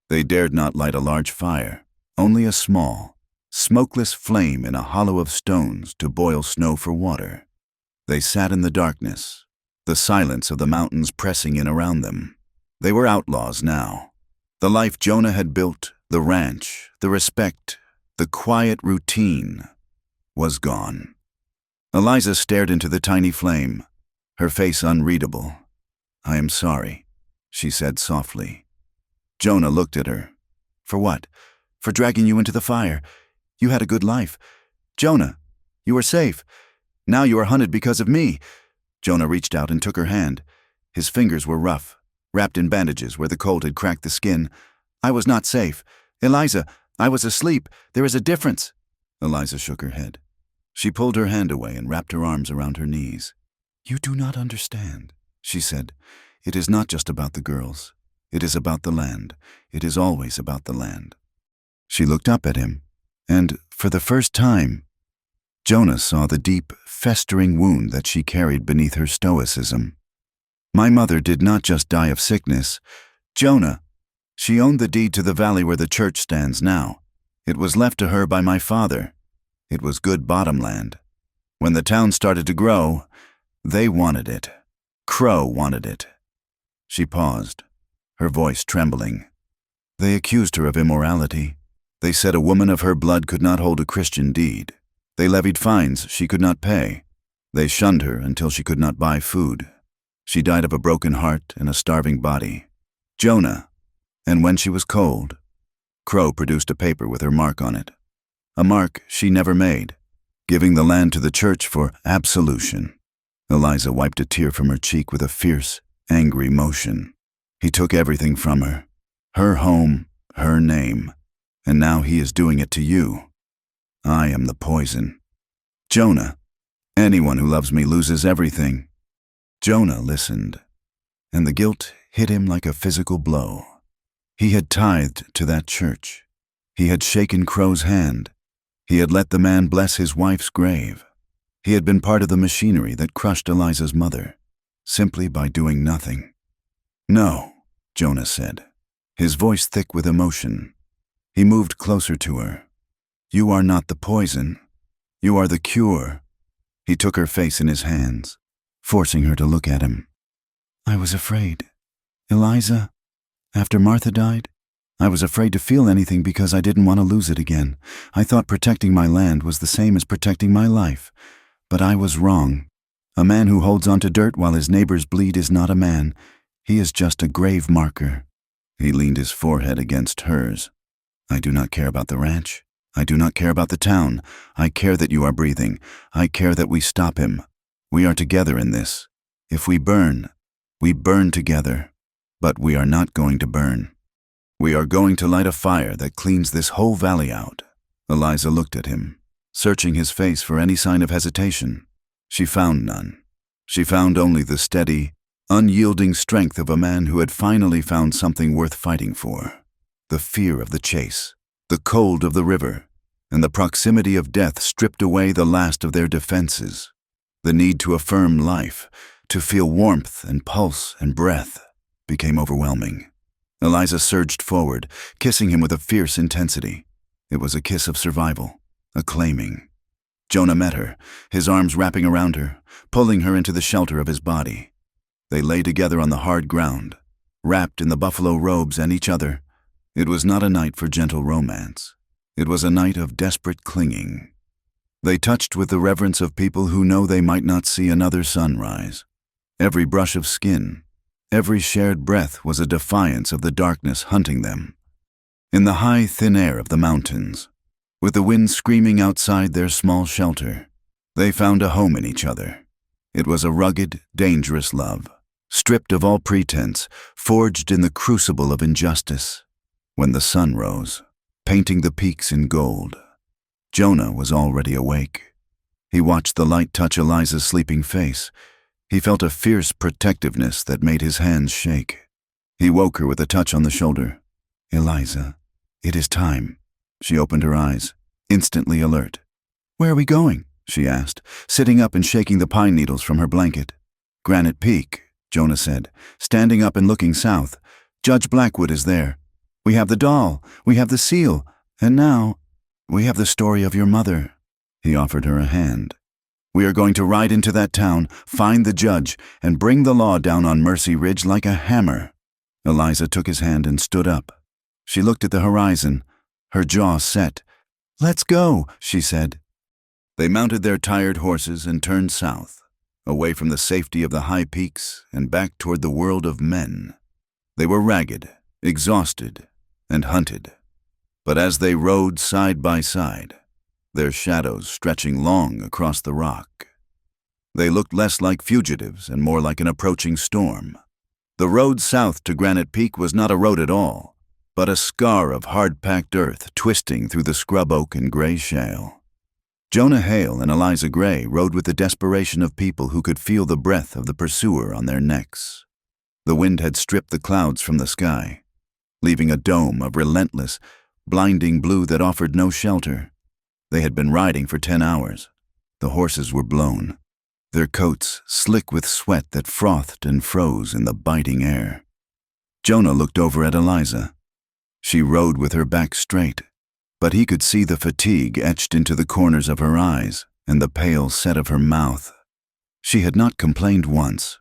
Speaker 1: They dared not light a large fire, only a small, smokeless flame in a hollow of stones to boil snow for water. They sat in the darkness, the silence of the mountains pressing in around them. They were outlaws now. The life Jonah had built, the ranch, the respect, the quiet routine, was gone. Eliza stared into the tiny flame, her face unreadable. "I am sorry," she said softly. Jonah looked at her. "For what? For dragging you into the fire. You had a good life. Jonah, you were safe. Now you are hunted because of me." Jonah reached out and took her hand. His fingers were rough, wrapped in bandages where the cold had cracked the skin. "I was not safe. Eliza, I was asleep. There is a difference. Eliza shook her head. She pulled her hand away and wrapped her arms around her knees. You do not understand, she said. It is not just about the girls. It is about the land. It is always about the land. She looked up at him, and, for the first time, Jonah saw the deep, festering wound that she carried beneath her stoicism. My mother did not just die of sickness. Jonah, she owned the deed to the valley where the church stands now. It was left to her by my father. It was good bottom land. When the town started to grow, they wanted it. Crow wanted it. She paused, her voice trembling. They accused her of immorality. They said a woman of her blood could not hold a Christian deed. They levied fines she could not pay. They shunned her until she could not buy food. She died of a broken heart and a starving body. Jonah, and when she was cold, Crow produced a paper with her mark on it. A mark she never made, giving the land to the church for absolution. Eliza wiped a tear from her cheek with a fierce, angry motion. He took everything from her. Her home, her name. And now he is doing it to you. I am the poison. Jonah, anyone who loves me loses everything. Jonah listened, and the guilt hit him like a physical blow. He had tithed to that church. He had shaken Crow's hand. He had let the man bless his wife's grave. He had been part of the machinery that crushed Eliza's mother, simply by doing nothing. No, Jonah said, his voice thick with emotion. He moved closer to her. You are not the poison. You are the cure. He took her face in his hands, forcing her to look at him. I was afraid. Eliza, after Martha died, I was afraid to feel anything because I didn't want to lose it again. I thought protecting my land was the same as protecting my life. But I was wrong. A man who holds onto dirt while his neighbors bleed is not a man. He is just a grave marker. He leaned his forehead against hers. I do not care about the ranch. I do not care about the town. I care that you are breathing. I care that we stop him. We are together in this. If we burn together. But we are not going to burn. We are going to light a fire that cleans this whole valley out. Eliza looked at him, searching his face for any sign of hesitation. She found none. She found only the steady, unyielding strength of a man who had finally found something worth fighting for. The fear of the chase, the cold of the river, and the proximity of death stripped away the last of their defenses. The need to affirm life, to feel warmth and pulse and breath, became overwhelming. Eliza surged forward, kissing him with a fierce intensity. It was a kiss of survival, a claiming. Jonah met her, his arms wrapping around her, pulling her into the shelter of his body. They lay together on the hard ground, wrapped in the buffalo robes and each other. It was not a night for gentle romance. It was a night of desperate clinging. They touched with the reverence of people who know they might not see another sunrise. Every brush of skin, every shared breath was a defiance of the darkness hunting them. In the high, thin air of the mountains, with the wind screaming outside their small shelter, they found a home in each other. It was a rugged, dangerous love, stripped of all pretense, forged in the crucible of injustice. When the sun rose, painting the peaks in gold, Jonah was already awake. He watched the light touch Eliza's sleeping face. He felt a fierce protectiveness that made his hands shake. He woke her with a touch on the shoulder. Eliza, it is time. She opened her eyes, instantly alert. Where are we going? She asked, sitting up and shaking the pine needles from her blanket. Granite Peak, Jonah said, standing up and looking south. Judge Blackwood is there. We have the doll, we have the seal, and now we have the story of your mother. He offered her a hand. We are going to ride into that town, find the judge, and bring the law down on Mercy Ridge like a hammer. Eliza took his hand and stood up. She looked at the horizon, her jaw set. Let's go, she said. They mounted their tired horses and turned south, away from the safety of the high peaks and back toward the world of men. They were ragged, exhausted, and hunted. But as they rode side by side, their shadows stretching long across the rock, they looked less like fugitives and more like an approaching storm. The road south to Granite Peak was not a road at all. but a scar of hard-packed earth twisting through the scrub oak and gray shale. Jonah Hale and Eliza Gray rode with the desperation of people who could feel the breath of the pursuer on their necks. The wind had stripped the clouds from the sky, leaving a dome of relentless, blinding blue that offered no shelter. They had been riding for 10 hours. The horses were blown, their coats slick with sweat that frothed and froze in the biting air. Jonah looked over at Eliza. She rode with her back straight, but he could see the fatigue etched into the corners of her eyes and the pale set of her mouth. She had not complained once.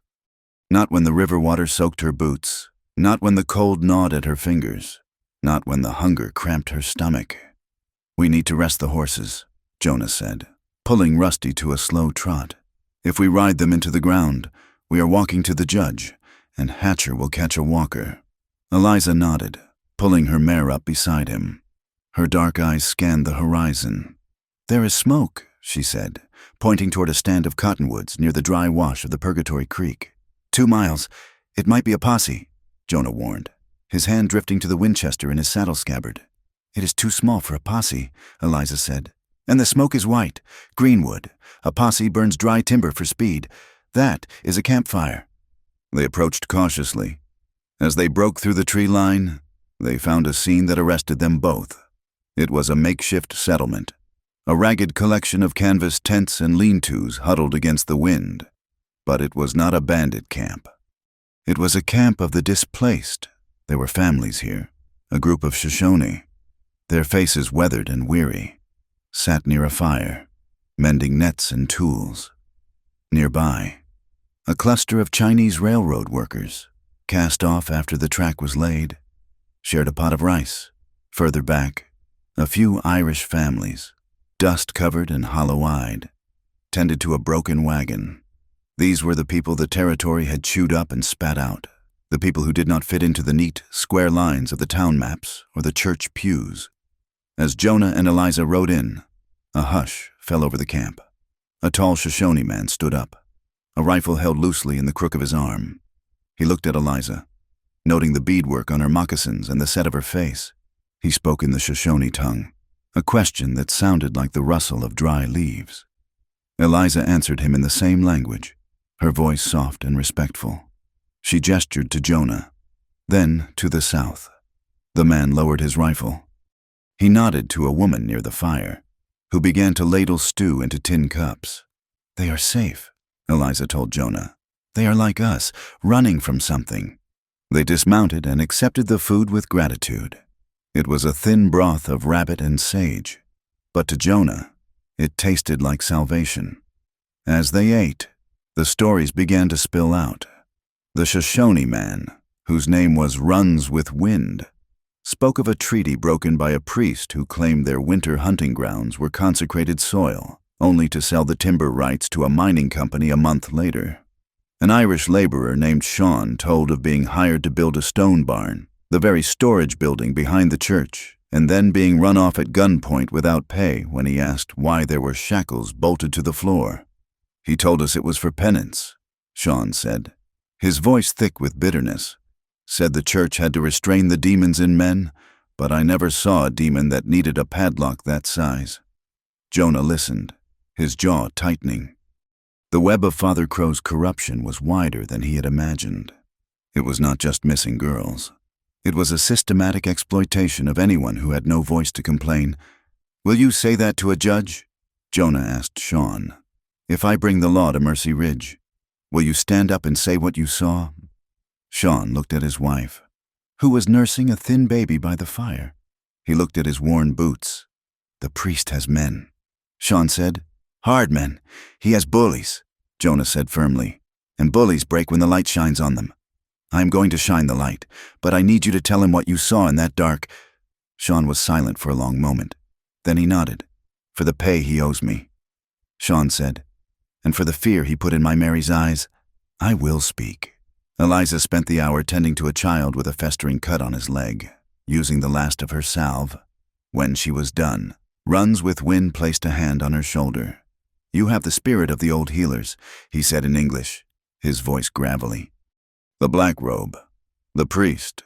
Speaker 1: Not when the river water soaked her boots, not when the cold gnawed at her fingers, not when the hunger cramped her stomach. "We need to rest the horses," Jonah said, pulling Rusty to a slow trot. "If we ride them into the ground, we are walking to the judge, and Hatcher will catch a walker." Eliza nodded, pulling her mare up beside him. Her dark eyes scanned the horizon. "There is smoke," she said, pointing toward a stand of cottonwoods near the dry wash of the Purgatory Creek. 2 miles. It might be a posse," Jonah warned, his hand drifting to the Winchester in his saddle scabbard. "It is too small for a posse," Eliza said. "And the smoke is white. Greenwood. A posse burns dry timber for speed. That is a campfire." They approached cautiously. As they broke through the tree line, they found a scene that arrested them both. It was a makeshift settlement, a ragged collection of canvas tents and lean-tos huddled against the wind. But it was not a bandit camp. It was a camp of the displaced. There were families here, a group of Shoshone, their faces weathered and weary, sat near a fire, mending nets and tools. Nearby, a cluster of Chinese railroad workers, cast off after the track was laid, shared a pot of rice. Further back, a few Irish families, dust-covered and hollow-eyed, tended to a broken wagon. These were the people the territory had chewed up and spat out, the people who did not fit into the neat, square lines of the town maps or the church pews. As Jonah and Eliza rode in, a hush fell over the camp. A tall Shoshone man stood up, a rifle held loosely in the crook of his arm. He looked at Eliza, noting the beadwork on her moccasins and the set of her face. He spoke in the Shoshone tongue, a question that sounded like the rustle of dry leaves. Eliza answered him in the same language, her voice soft and respectful. She gestured to Jonah, then to the south. The man lowered his rifle. He nodded to a woman near the fire, who began to ladle stew into tin cups. "They are safe," Eliza told Jonah. "They are like us, running from something." They dismounted and accepted the food with gratitude. It was a thin broth of rabbit and sage, but to Jonah, it tasted like salvation. As they ate, the stories began to spill out. The Shoshone man, whose name was Runs with Wind, spoke of a treaty broken by a priest who claimed their winter hunting grounds were consecrated soil, only to sell the timber rights to a mining company a month later. An Irish laborer named Sean told of being hired to build a stone barn, the very storage building behind the church, and then being run off at gunpoint without pay when he asked why there were shackles bolted to the floor. "He told us it was for penance," Sean said, his voice thick with bitterness. "Said the church had to restrain the demons in men, but I never saw a demon that needed a padlock that size." Jonah listened, his jaw tightening. The web of Father Crow's corruption was wider than he had imagined. It was not just missing girls. It was a systematic exploitation of anyone who had no voice to complain. "Will you say that to a judge?" Jonah asked Sean. "If I bring the law to Mercy Ridge, will you stand up and say what you saw?" Sean looked at his wife, who was nursing a thin baby by the fire. He looked at his worn boots. "The priest has men," Sean said. "Hard men. He has bullies," Jonah said firmly. "And bullies break when the light shines on them. I am going to shine the light, but I need you to tell him what you saw in that dark—" Sean was silent for a long moment. Then he nodded. "For the pay he owes me," Sean said, "and for the fear he put in my Mary's eyes, I will speak." Eliza spent the hour tending to a child with a festering cut on his leg, using the last of her salve. When she was done, Runs with Wind placed a hand on her shoulder. "You have the spirit of the old healers," he said in English, his voice gravelly. "The black robe, the priest,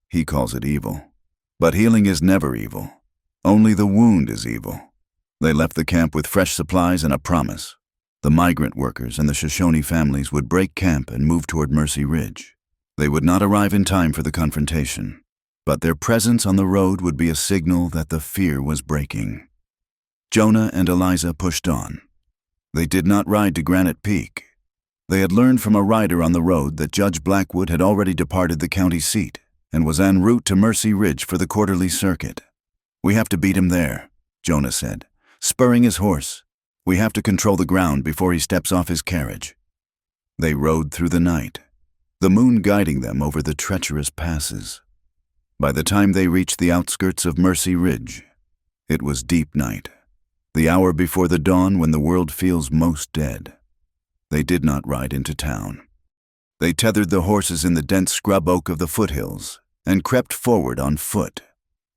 Speaker 1: he calls it evil." But healing is never evil. Only the wound is evil. They left the camp with fresh supplies and a promise. The migrant workers and the Shoshone families would break camp and move toward Mercy Ridge. They would not arrive in time for the confrontation, but their presence on the road would be a signal that the fear was breaking. Jonah and Eliza pushed on. They did not ride to Granite Peak. They had learned from a rider on the road that Judge Blackwood had already departed the county seat and was en route to Mercy Ridge for the quarterly circuit. "We have to beat him there," Jonah said, spurring his horse. "We have to control the ground before he steps off his carriage." They rode through the night, the moon guiding them over the treacherous passes. By the time they reached the outskirts of Mercy Ridge, it was deep night, the hour before the dawn when the world feels most dead. They did not ride into town. They tethered the horses in the dense scrub oak of the foothills and crept forward on foot.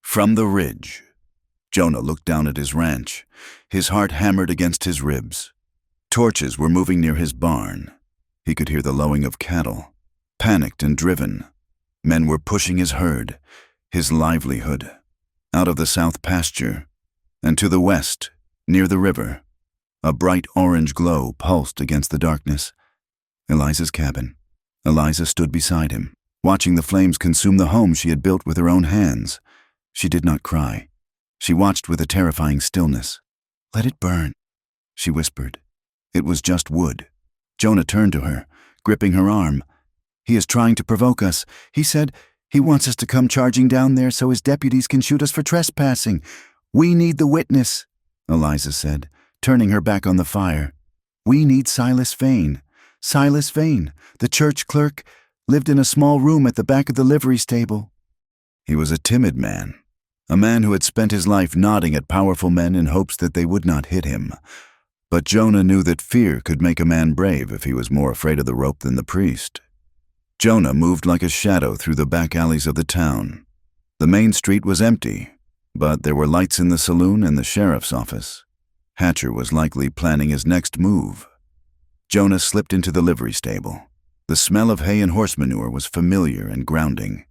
Speaker 1: From the ridge, Jonah looked down at his ranch, his heart hammered against his ribs. Torches were moving near his barn. He could hear the lowing of cattle. Panicked and driven, men were pushing his herd, his livelihood, out of the south pasture, and to the west, near the river. A bright orange glow pulsed against the darkness. Eliza's cabin. Eliza stood beside him, watching the flames consume the home she had built with her own hands. She did not cry. She watched with a terrifying stillness. "Let it burn," she whispered. It was just wood. Jonah turned to her, gripping her arm. "He is trying to provoke us," he said. "He wants us to come charging down there so his deputies can shoot us for trespassing. We need the witness," Eliza said, turning her back on the fire. "We need Silas Vane. Silas Vane, the church clerk, lived in a small room at the back of the livery stable." He was a timid man, a man who had spent his life nodding at powerful men in hopes that they would not hit him. But Jonah knew that fear could make a man brave if he was more afraid of the rope than the priest. Jonah moved like a shadow through the back alleys of the town. The main street was empty, but there were lights in the saloon and the sheriff's office. Hatcher was likely planning his next move. Jonah slipped into the livery stable. The smell of hay and horse manure was familiar and grounding.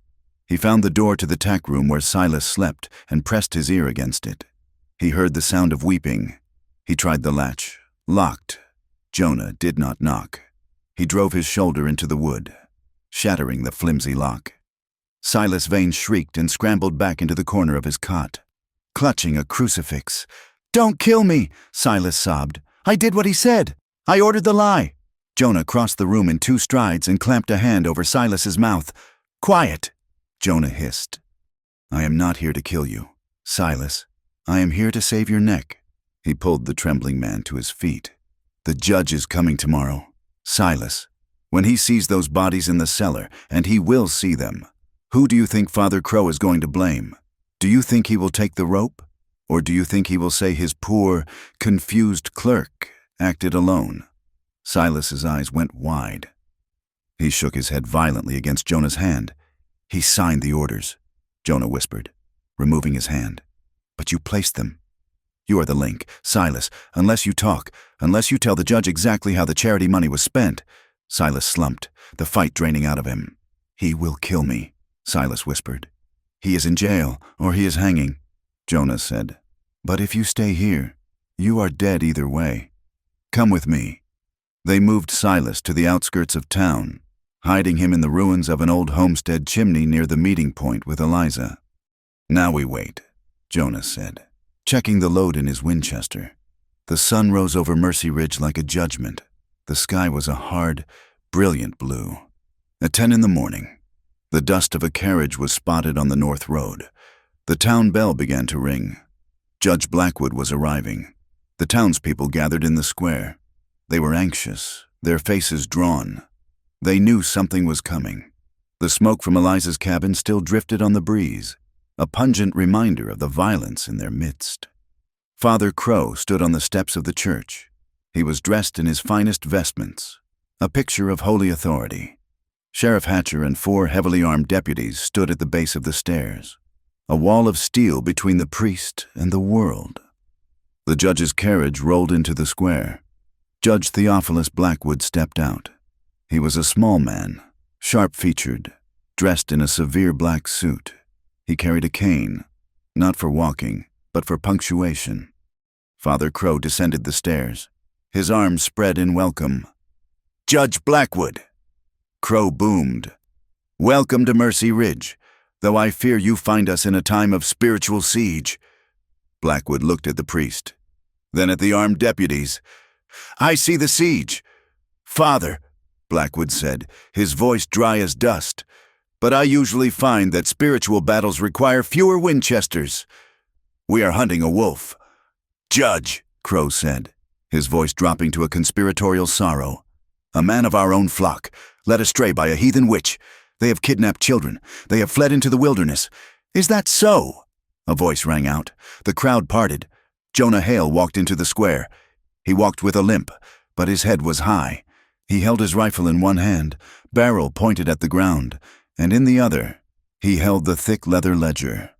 Speaker 1: He found the door to the tack room where Silas slept and pressed his ear against it. He heard the sound of weeping. He tried the latch. Locked. Jonah did not knock. He drove his shoulder into the wood, shattering the flimsy lock. Silas Vane shrieked and scrambled back into the corner of his cot, clutching a crucifix. "Don't kill me," Silas sobbed. "I did what he said. I ordered the lie." Jonah crossed the room in 2 strides and clamped a hand over Silas's mouth. "Quiet," Jonah hissed. "I am not here to kill you, Silas. I am here to save your neck." He pulled the trembling man to his feet. "The judge is coming tomorrow, Silas. When he sees those bodies in the cellar, and he will see them, who do you think Father Crow is going to blame? Do you think he will take the rope? Or do you think he will say his poor, confused clerk acted alone?" Silas's eyes went wide. He shook his head violently against Jonah's hand. "He signed the orders," Jonah whispered, removing his hand. "But you placed them. You are the link, Silas, unless you talk, unless you tell the judge exactly how the charity money was spent." Silas slumped, the fight draining out of him. "He will kill me," Silas whispered. "He is in jail, or he is hanging," Jonah said. "But if you stay here, you are dead either way. Come with me." They moved Silas to the outskirts of town, hiding him in the ruins of an old homestead chimney near the meeting point with Eliza. "Now we wait," Jonah said, checking the load in his Winchester. The sun rose over Mercy Ridge like a judgment. The sky was a hard, brilliant blue. At 10 in the morning, the dust of a carriage was spotted on the north road. The town bell began to ring. Judge Blackwood was arriving. The townspeople gathered in the square. They were anxious, their faces drawn. They knew something was coming. The smoke from Eliza's cabin still drifted on the breeze, a pungent reminder of the violence in their midst. Father Crow stood on the steps of the church. He was dressed in his finest vestments, a picture of holy authority. Sheriff Hatcher and 4 heavily armed deputies stood at the base of the stairs, a wall of steel between the priest and the world. The judge's carriage rolled into the square. Judge Theophilus Blackwood stepped out. He was a small man, sharp-featured, dressed in a severe black suit. He carried a cane, not for walking, but for punctuation. Father Crow descended the stairs, his arms spread in welcome. "Judge Blackwood!" Crow boomed. "Welcome to Mercy Ridge, though I fear you find us in a time of spiritual siege." Blackwood looked at the priest, then at the armed deputies. "I see the siege." "Father," Blackwood said, his voice dry as dust, "but I usually find that spiritual battles require fewer Winchesters. We are hunting a wolf." "Judge," Crow said, his voice dropping to a conspiratorial sorrow, "a man of our own flock, led astray by a heathen witch. They have kidnapped children. They have fled into the wilderness." "Is that so?" a voice rang out. The crowd parted. Jonah Hale walked into the square. He walked with a limp, but his head was high. He held his rifle in one hand, barrel pointed at the ground, and in the other, he held the thick leather ledger.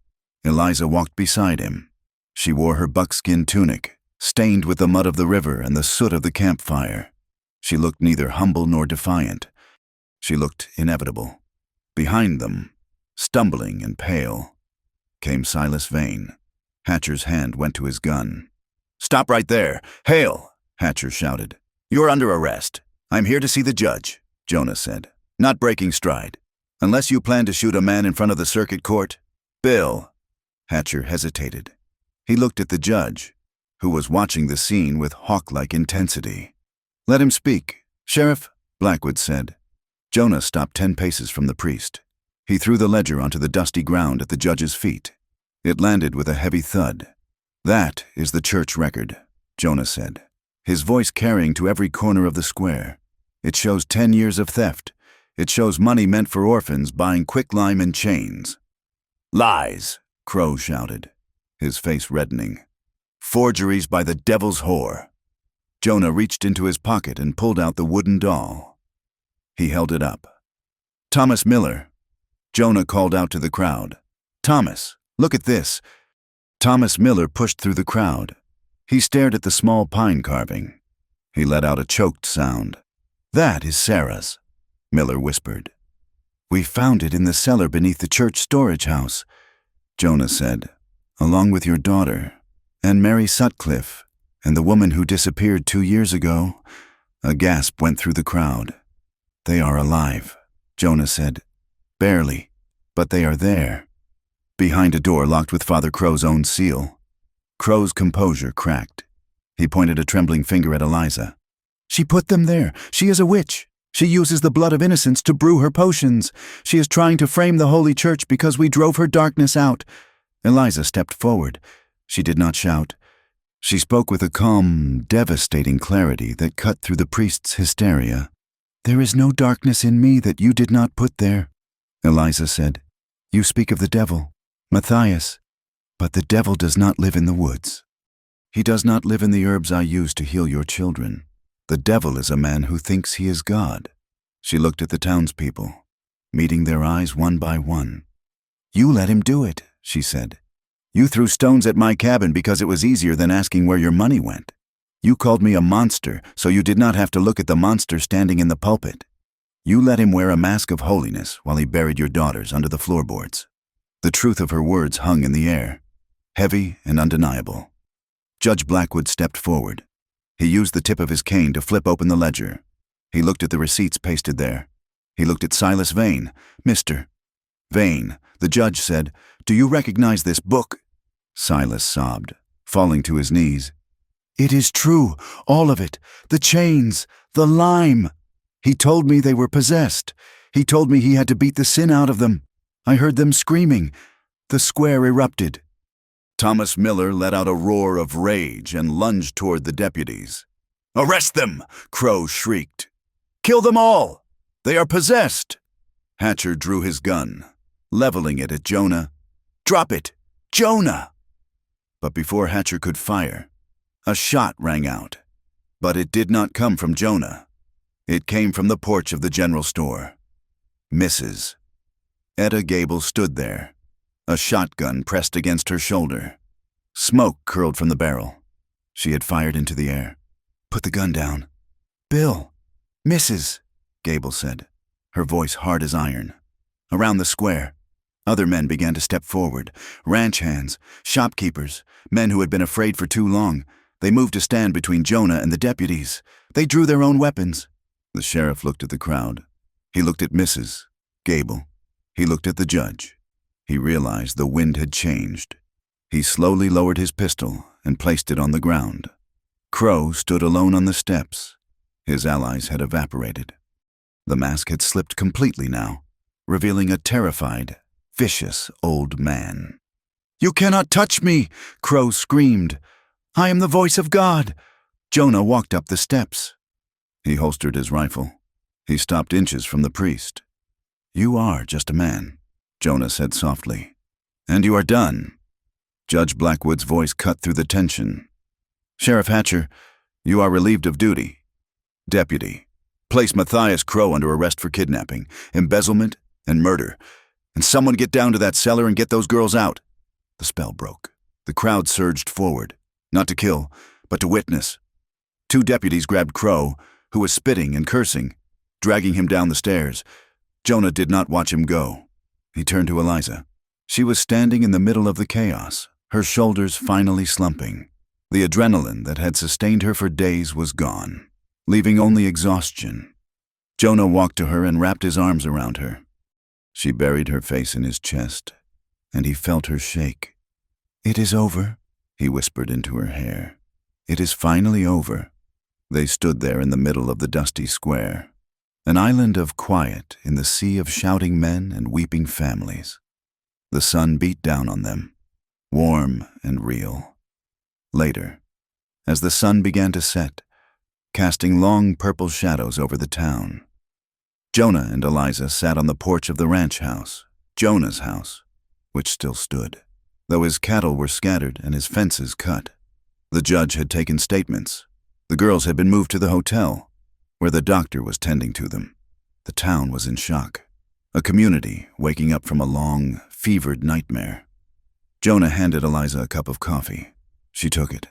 Speaker 1: Eliza walked beside him. She wore her buckskin tunic, stained with the mud of the river and the soot of the campfire. She looked neither humble nor defiant. She looked inevitable. Behind them, stumbling and pale, came Silas Vane. Hatcher's hand went to his gun. "Stop right there! Hale!" Hatcher shouted. "You're under arrest." "I'm here to see the judge," Jonah said, not breaking stride. "Unless you plan to shoot a man in front of the circuit court." "Bill." Hatcher hesitated. He looked at the judge, who was watching the scene with hawk-like intensity. "Let him speak, Sheriff," Blackwood said. Jonah stopped 10 paces from the priest. He threw the ledger onto the dusty ground at the judge's feet. It landed with a heavy thud. "That is the church record," Jonah said, his voice carrying to every corner of the square. "It shows 10 years of theft. It shows money meant for orphans buying quicklime and chains." "Lies," Crow shouted, his face reddening. "Forgeries by the devil's whore." Jonah reached into his pocket and pulled out the wooden doll. He held it up. "Thomas Miller." Jonah called out to the crowd. "Thomas, look at this." Thomas Miller pushed through the crowd. He stared at the small pine carving. He let out a choked sound. "That is Sarah's," Miller whispered. "We found it in the cellar beneath the church storage house," Jonah said, "along with your daughter, and Mary Sutcliffe, and the woman who disappeared 2 years ago." A gasp went through the crowd. "They are alive," Jonah said. "Barely, but they are there." Behind a door locked with Father Crow's own seal. Crow's composure cracked. He pointed a trembling finger at Eliza. "She put them there. She is a witch. She uses the blood of innocents to brew her potions. She is trying to frame the Holy Church because we drove her darkness out." Eliza stepped forward. She did not shout. She spoke with a calm, devastating clarity that cut through the priest's hysteria. "There is no darkness in me that you did not put there," Eliza said. "You speak of the devil, Matthias, but the devil does not live in the woods. He does not live in the herbs I use to heal your children. The devil is a man who thinks he is God." She looked at the townspeople, meeting their eyes one by one. "You let him do it," she said. "You threw stones at my cabin because it was easier than asking where your money went. You called me a monster, so you did not have to look at the monster standing in the pulpit. You let him wear a mask of holiness while he buried your daughters under the floorboards." The truth of her words hung in the air, heavy and undeniable. Judge Blackwood stepped forward. He used the tip of his cane to flip open the ledger. He looked at the receipts pasted there. He looked at Silas Vane. "Mr. Vane," the judge said, "do you recognize this book?" Silas sobbed, falling to his knees. "It is true, all of it. The chains, the lime. He told me they were possessed. He told me he had to beat the sin out of them. I heard them screaming. The square erupted." Thomas Miller let out a roar of rage and lunged toward the deputies. "Arrest them!" Crow shrieked. "Kill them all! They are possessed!" Hatcher drew his gun, leveling it at Jonah. "Drop it! Jonah!" But before Hatcher could fire, a shot rang out. But it did not come from Jonah. It came from the porch of the general store. Misses. Etta Gable stood there, a shotgun pressed against her shoulder. Smoke curled from the barrel. She had fired into the air. "Put the gun down." "Bill." "Misses," Gable said, her voice hard as iron. "Around the square." Other men began to step forward. Ranch hands, shopkeepers, men who had been afraid for too long. They moved to stand between Jonah and the deputies. They drew their own weapons. The sheriff looked at the crowd. He looked at Mrs. Gable. He looked at the judge. He realized the wind had changed. He slowly lowered his pistol and placed it on the ground. Crow stood alone on the steps. His allies had evaporated. The mask had slipped completely now, revealing a terrified, vicious old man. "You cannot touch me!" Crow screamed. "I am the voice of God!" Jonah walked up the steps. He holstered his rifle. He stopped inches from the priest. "You are just a man," Jonah said softly. "And you are done." Judge Blackwood's voice cut through the tension. "Sheriff Hatcher, you are relieved of duty." "Deputy, place Matthias Crow under arrest for kidnapping, embezzlement, and murder. And someone get down to that cellar and get those girls out." The spell broke. The crowd surged forward, not to kill, but to witness. 2 deputies grabbed Crow, who was spitting and cursing, dragging him down the stairs. Jonah did not watch him go. He turned to Eliza. She was standing in the middle of the chaos, her shoulders finally slumping. The adrenaline that had sustained her for days was gone, leaving only exhaustion. Jonah walked to her and wrapped his arms around her. She buried her face in his chest, and he felt her shake. "It is over," he whispered into her hair. "It is finally over." They stood there in the middle of the dusty square, an island of quiet in the sea of shouting men and weeping families. The sun beat down on them, warm and real. Later, as the sun began to set, casting long purple shadows over the town, Jonah and Eliza sat on the porch of the ranch house, Jonah's house, which still stood, though his cattle were scattered and his fences cut. The judge had taken statements. The girls had been moved to the hotel, where the doctor was tending to them. The town was in shock, a community waking up from a long, fevered nightmare. Jonah handed Eliza a cup of coffee. She took it,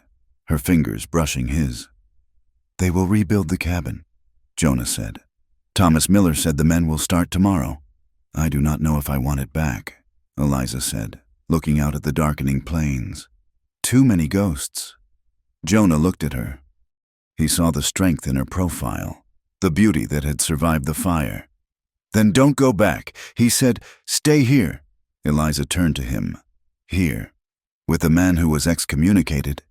Speaker 1: her fingers brushing his. "They will rebuild the cabin," Jonah said. "Thomas Miller said the men will start tomorrow." "I do not know if I want it back," Eliza said, looking out at the darkening plains. "Too many ghosts." Jonah looked at her. He saw the strength in her profile, the beauty that had survived the fire. "Then don't go back," he said. "Stay here." Eliza turned to him. "Here, with the man who was excommunicated."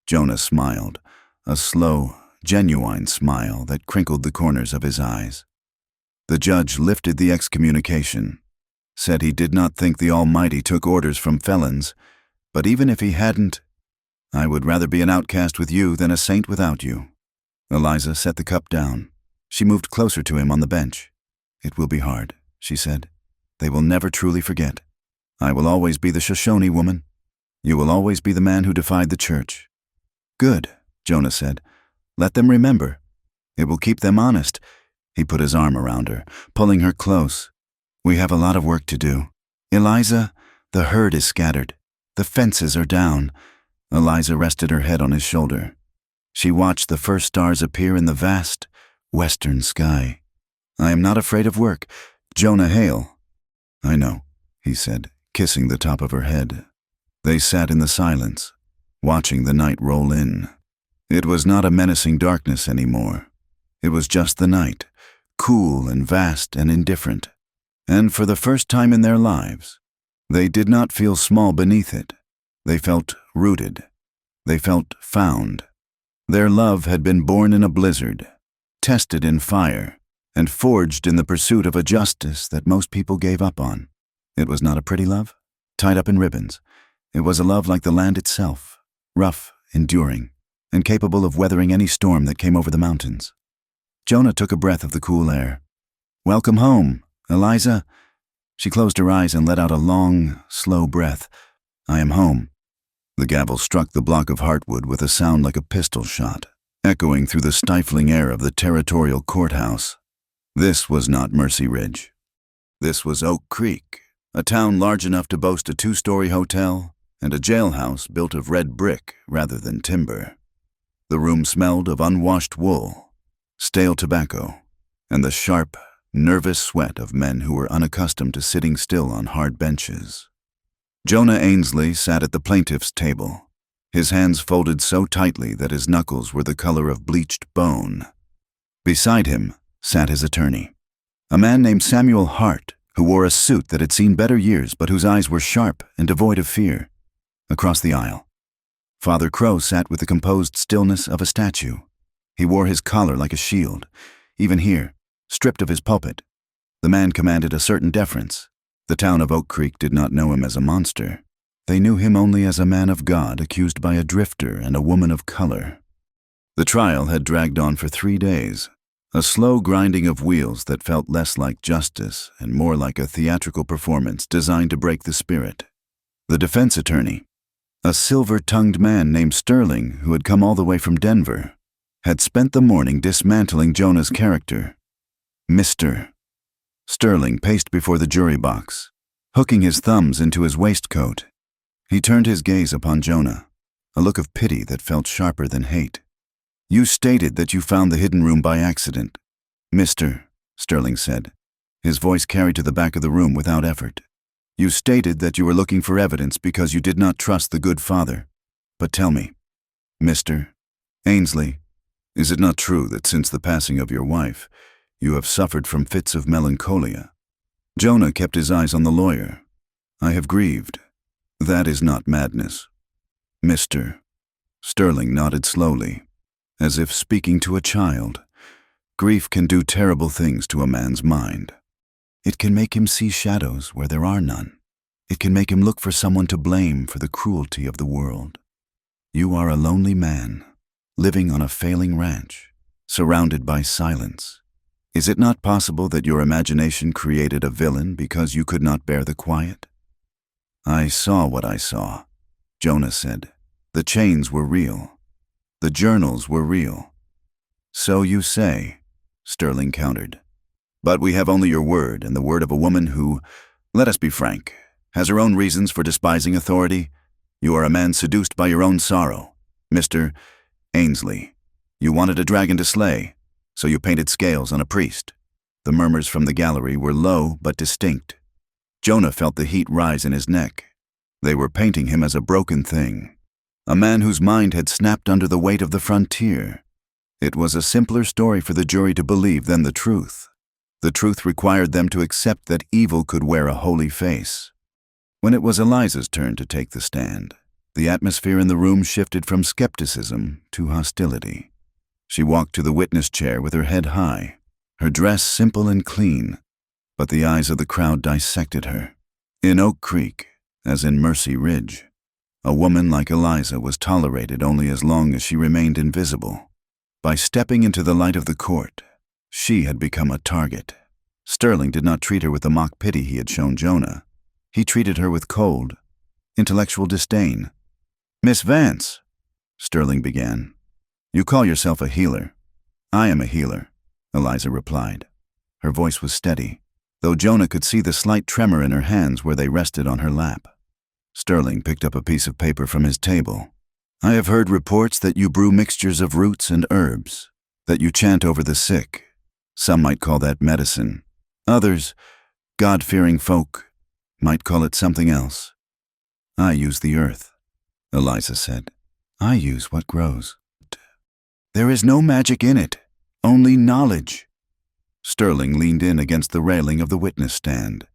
Speaker 1: Jonah smiled, a slow, genuine smile that crinkled the corners of his eyes. The judge lifted the excommunication, said he did not think the Almighty took orders from felons, but even if he hadn't, "I would rather be an outcast with you than a saint without you." Eliza set the cup down. She moved closer to him on the bench. "It will be hard," she said. "They will never truly forget. I will always be the Shoshone woman. You will always be the man who defied the church." "Good," Jonah said. "Let them remember. It will keep them honest." He put his arm around her, pulling her close. "We have a lot of work to do. Eliza, the herd is scattered. The fences are down." Eliza rested her head on his shoulder. She watched the first stars appear in the vast, western sky. "I am not afraid of work. Jonah Hale." "I know," he said, kissing the top of her head. They sat in the silence, watching the night roll in. It was not a menacing darkness anymore. It was just the night, cool and vast and indifferent. And for the first time in their lives, they did not feel small beneath it. They felt rooted. They felt found. Their love had been born in a blizzard, tested in fire, and forged in the pursuit of a justice that most people gave up on. It was not a pretty love, tied up in ribbons. It was a love like the land itself, rough, enduring, and capable of weathering any storm that came over the mountains. Jonah took a breath of the cool air. "Welcome home, Eliza." She closed her eyes and let out a long, slow breath. "I am home." The gavel struck the block of heartwood with a sound like a pistol shot, echoing through the stifling air of the territorial courthouse. This was not Mercy Ridge. This was Oak Creek, a town large enough to boast a 2-story hotel and a jailhouse built of red brick rather than timber. The room smelled of unwashed wool, stale tobacco, and the sharp, nervous sweat of men who were unaccustomed to sitting still on hard benches. Jonah Ainsley sat at the plaintiff's table, his hands folded so tightly that his knuckles were the color of bleached bone. Beside him sat his attorney, a man named Samuel Hart, who wore a suit that had seen better years but whose eyes were sharp and devoid of fear. Across the aisle, Father Crow sat with the composed stillness of a statue. He wore his collar like a shield. Even here, stripped of his pulpit, the man commanded a certain deference. The town of Oak Creek did not know him as a monster. They knew him only as a man of God accused by a drifter and a woman of color. The trial had dragged on for 3 days, a slow grinding of wheels that felt less like justice and more like a theatrical performance designed to break the spirit. The defense attorney, a silver-tongued man named Sterling who had come all the way from Denver, had spent the morning dismantling Jonah's character. Mr. Sterling paced before the jury box, hooking his thumbs into his waistcoat. He turned his gaze upon Jonah, a look of pity that felt sharper than hate. "You stated that you found the hidden room by accident, Mr. Sterling said, his voice carried to the back of the room without effort. "You stated that you were looking for evidence because you did not trust the good father. But tell me, Mr. Ainsley, is it not true that since the passing of your wife, you have suffered from fits of melancholia?" Jonah kept his eyes on the lawyer. "I have grieved. That is not madness." Mr. Sterling nodded slowly, as if speaking to a child. "Grief can do terrible things to a man's mind. It can make him see shadows where there are none. It can make him look for someone to blame for the cruelty of the world. You are a lonely man, living on a failing ranch, surrounded by silence. Is it not possible that your imagination created a villain because you could not bear the quiet?" "I saw what I saw," Jonah said. "The chains were real. The journals were real." "So you say," Sterling countered. "But we have only your word and the word of a woman who, let us be frank, has her own reasons for despising authority. You are a man seduced by your own sorrow. Mr. Ainsley, you wanted a dragon to slay, so you painted scales on a priest." The murmurs from the gallery were low but distinct. Jonah felt the heat rise in his neck. They were painting him as a broken thing, a man whose mind had snapped under the weight of the frontier. It was a simpler story for the jury to believe than the truth. The truth required them to accept that evil could wear a holy face. When it was Eliza's turn to take the stand, the atmosphere in the room shifted from skepticism to hostility. She walked to the witness chair with her head high, her dress simple and clean, but the eyes of the crowd dissected her. In Oak Creek, as in Mercy Ridge, a woman like Eliza was tolerated only as long as she remained invisible. By stepping into the light of the court, she had become a target. Sterling did not treat her with the mock pity he had shown Jonah. He treated her with cold, intellectual disdain. "Miss Vance," Sterling began, "you call yourself a healer." "I am a healer," Eliza replied. Her voice was steady, though Jonah could see the slight tremor in her hands where they rested on her lap. Sterling picked up a piece of paper from his table. "I have heard reports that you brew mixtures of roots and herbs, that you chant over the sick. Some might call that medicine. Others, God-fearing folk, might call it something else." "I use the earth," Eliza said. "I use what grows. There is no magic in it, only knowledge." Sterling leaned in against the railing of the witness stand.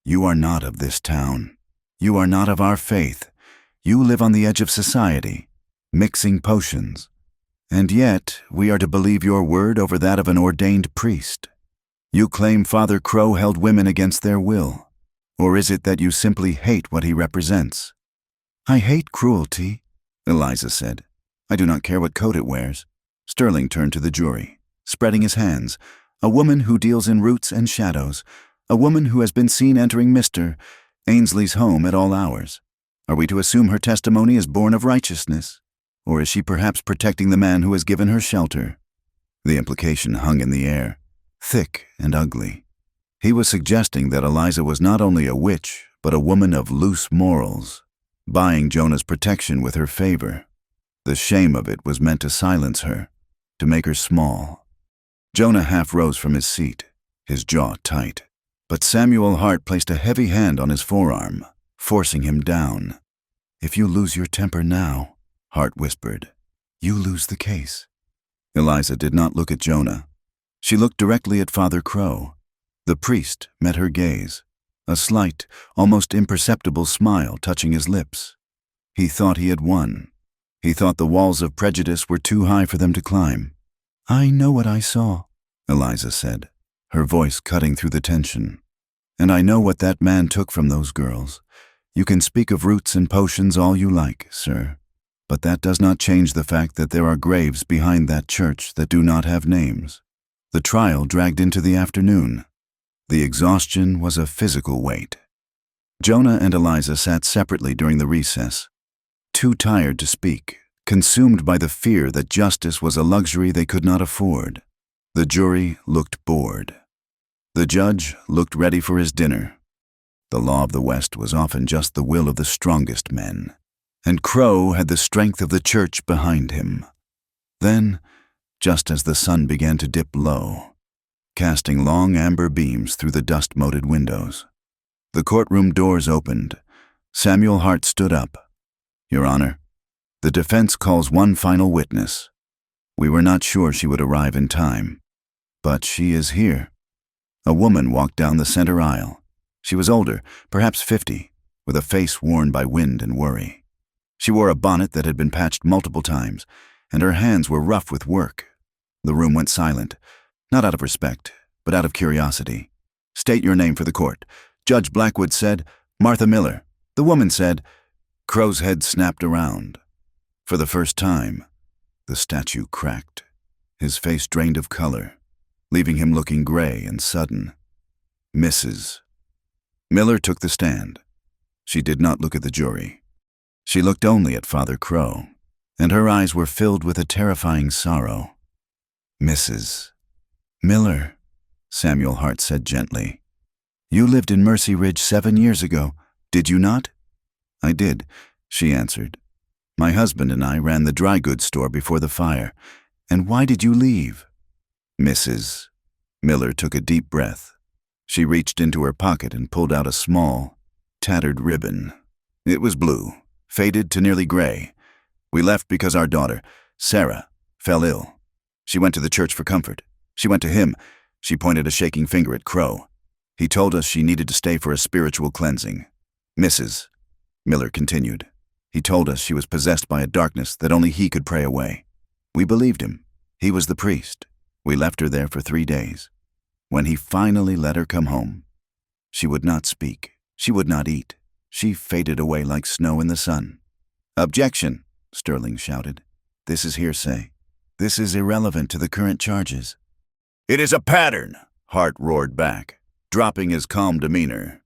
Speaker 1: "You are not of this town. You are not of our faith. You live on the edge of society, mixing potions. And yet, we are to believe your word over that of an ordained priest. You claim Father Crow held women against their will. Or is it that you simply hate what he represents?" "I hate cruelty," Eliza said. "I do not care what coat it wears." Sterling turned to the jury, spreading his hands. "A woman who deals in roots and shadows. A woman who has been seen entering Mr. Ainsley's home at all hours. Are we to assume her testimony is born of righteousness? Or is she perhaps protecting the man who has given her shelter?" The implication hung in the air, thick and ugly. He was suggesting that Eliza was not only a witch, but a woman of loose morals, buying Jonah's protection with her favor. The shame of it was meant to silence her, to make her small. Jonah half rose from his seat. his jaw tight. But Samuel Hart placed a heavy hand on his forearm, forcing him down. "If you lose your temper now," Hart whispered, "you lose the case." Eliza did not look at Jonah. She looked directly at Father Crow. The priest met her gaze, a slight, almost imperceptible smile touching his lips. He thought he had won. He thought the walls of prejudice were too high for them to climb. "I know what I saw," Eliza said, her voice cutting through the tension. "And I know what that man took from those girls. You can speak of roots and potions all you like, sir, but that does not change the fact that there are graves behind that church that do not have names." The trial dragged into the afternoon. The exhaustion was a physical weight. Jonah and Eliza sat separately during the recess, too tired to speak, consumed by the fear that justice was a luxury they could not afford. The jury looked bored. The judge looked ready for his dinner. The law of the West was often just the will of the strongest men, and Crow had the strength of the church behind him. Then, just as the sun began to dip low, casting long amber beams through the dust-moted windows, the courtroom doors opened. Samuel Hart stood up. "Your Honor, the defense calls one final witness. We were not sure she would arrive in time, but she is here." A woman walked down the center aisle. She was older, perhaps 50, with a face worn by wind and worry. She wore a bonnet that had been patched multiple times, and her hands were rough with work. The room went silent, not out of respect, but out of curiosity. "State your name for the court." Judge Blackwood said, "Martha Miller." The woman said. Crow's head snapped around. For the first time, the statue cracked. His face drained of color, leaving him looking gray and sudden. "Mrs." Miller took the stand. She did not look at the jury. She looked only at Father Crow, and her eyes were filled with a terrifying sorrow. "Mrs. Miller," Samuel Hart said gently. "You lived in Mercy Ridge 7 years ago, did you not?" "I did," she answered. "My husband and I ran the dry goods store before the fire. And why did you leave?" "Mrs." Miller took a deep breath. She reached into her pocket and pulled out a small, tattered ribbon. It was blue, faded to nearly gray. "We left because our daughter, Sarah, fell ill. She went to the church for comfort. She went to him." She pointed a shaking finger at Crow. "He told us she needed to stay for a spiritual cleansing." "Mrs." Miller continued. "He told us she was possessed by a darkness that only he could pray away. We believed him. He was the priest. We left her there for 3 days. When he finally let her come home, she would not speak. She would not eat. She faded away like snow in the sun." "Objection," Sterling shouted. "This is hearsay. This is irrelevant to the current charges." "It is a pattern," Hart roared back, dropping his calm demeanor.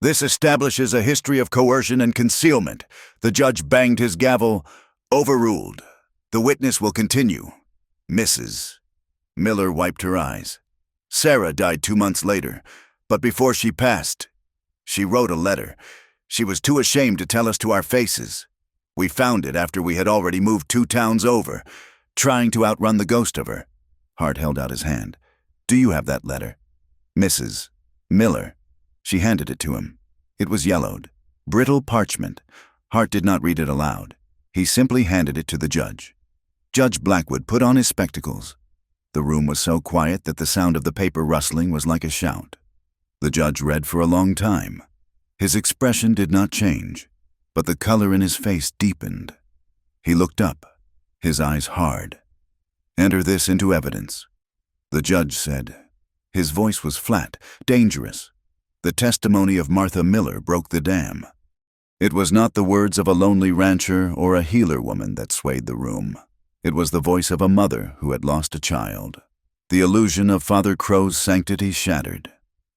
Speaker 1: "This establishes a history of coercion and concealment." The judge banged his gavel. "Overruled. The witness will continue." "Mrs." Miller wiped her eyes. "Sarah died 2 months later, but before she passed, she wrote a letter. She was too ashamed to tell us to our faces. We found it after we had already moved 2 towns over, trying to outrun the ghost of her." Hart held out his hand. "Do you have that letter?" "Mrs. Miller." She handed it to him. It was yellowed, brittle parchment. Hart did not read it aloud. He simply handed it to the judge. Judge Blackwood put on his spectacles. The room was so quiet that the sound of the paper rustling was like a shout. The judge read for a long time. His expression did not change, but the color in his face deepened. He looked up, his eyes hard. "Enter this into evidence," the judge said. His voice was flat, dangerous. The testimony of Martha Miller broke the dam. It was not the words of a lonely rancher or a healer woman that swayed the room. It was the voice of a mother who had lost a child. The illusion of Father Crow's sanctity shattered.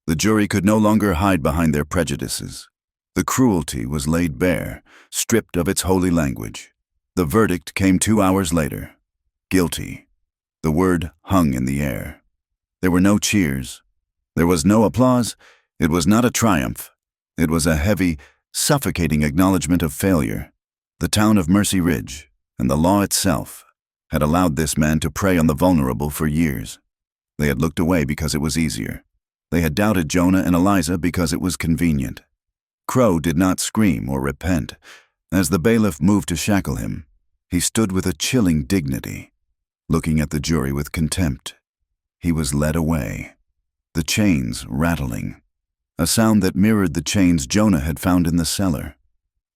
Speaker 1: The jury could no longer hide behind their prejudices. The cruelty was laid bare, stripped of its holy language. The verdict came 2 hours later. Guilty. The word hung in the air. There were no cheers. There was no applause. It was not a triumph. It was a heavy, suffocating acknowledgement of failure. The town of Mercy Ridge, and the law itself, had allowed this man to prey on the vulnerable for years. They had looked away because it was easier. They had doubted Jonah and Eliza because it was convenient. Crow did not scream or repent. As the bailiff moved to shackle him, he stood with a chilling dignity, looking at the jury with contempt. He was led away, the chains rattling, a sound that mirrored the chains Jonah had found in the cellar.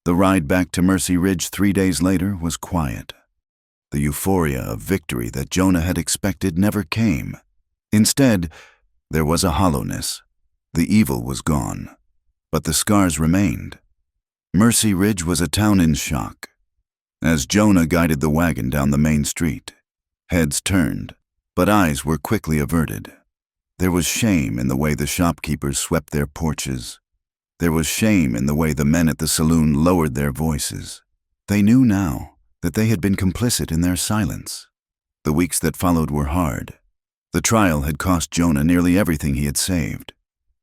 Speaker 1: The ride back to Mercy Ridge 3 days later was quiet. The euphoria of victory that Jonah had expected never came. Instead, there was a hollowness. The evil was gone, but the scars remained. Mercy Ridge was a town in shock. As Jonah guided the wagon down the main street, heads turned, but eyes were quickly averted. There was shame in the way the shopkeepers swept their porches. There was shame in the way the men at the saloon lowered their voices. They knew now that they had been complicit in their silence. The weeks that followed were hard. The trial had cost Jonah nearly everything he had saved.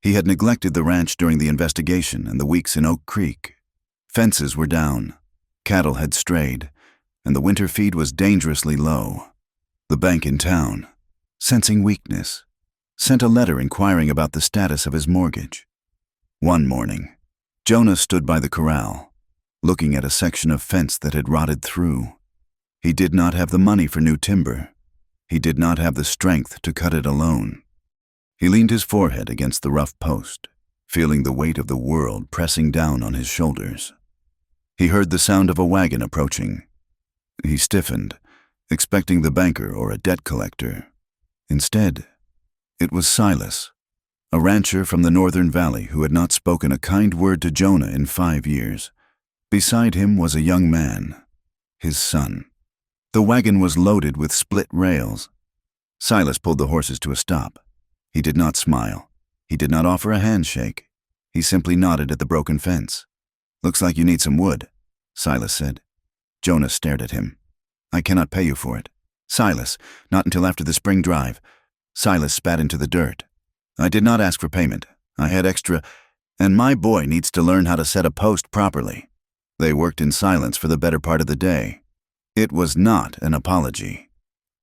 Speaker 1: He had neglected the ranch during the investigation and the weeks in Oak Creek. Fences were down, cattle had strayed, and the winter feed was dangerously low. The bank in town, sensing weakness, sent a letter inquiring about the status of his mortgage. One morning, Jonah stood by the corral, looking at a section of fence that had rotted through. He did not have the money for new timber. He did not have the strength to cut it alone. He leaned his forehead against the rough post, feeling the weight of the world pressing down on his shoulders. He heard the sound of a wagon approaching. He stiffened, expecting the banker or a debt collector. Instead, it was Silas, a rancher from the northern valley who had not spoken a kind word to Jonah in 5 years. Beside him was a young man, his son. The wagon was loaded with split rails. Silas pulled the horses to a stop. He did not smile. He did not offer a handshake. He simply nodded at the broken fence. "Looks like you need some wood," Silas said. Jonah stared at him. "I cannot pay you for it." "Silas, not until after the spring drive." Silas spat into the dirt. "I did not ask for payment. I had extra, and my boy needs to learn how to set a post properly." They worked in silence for the better part of the day. It was not an apology.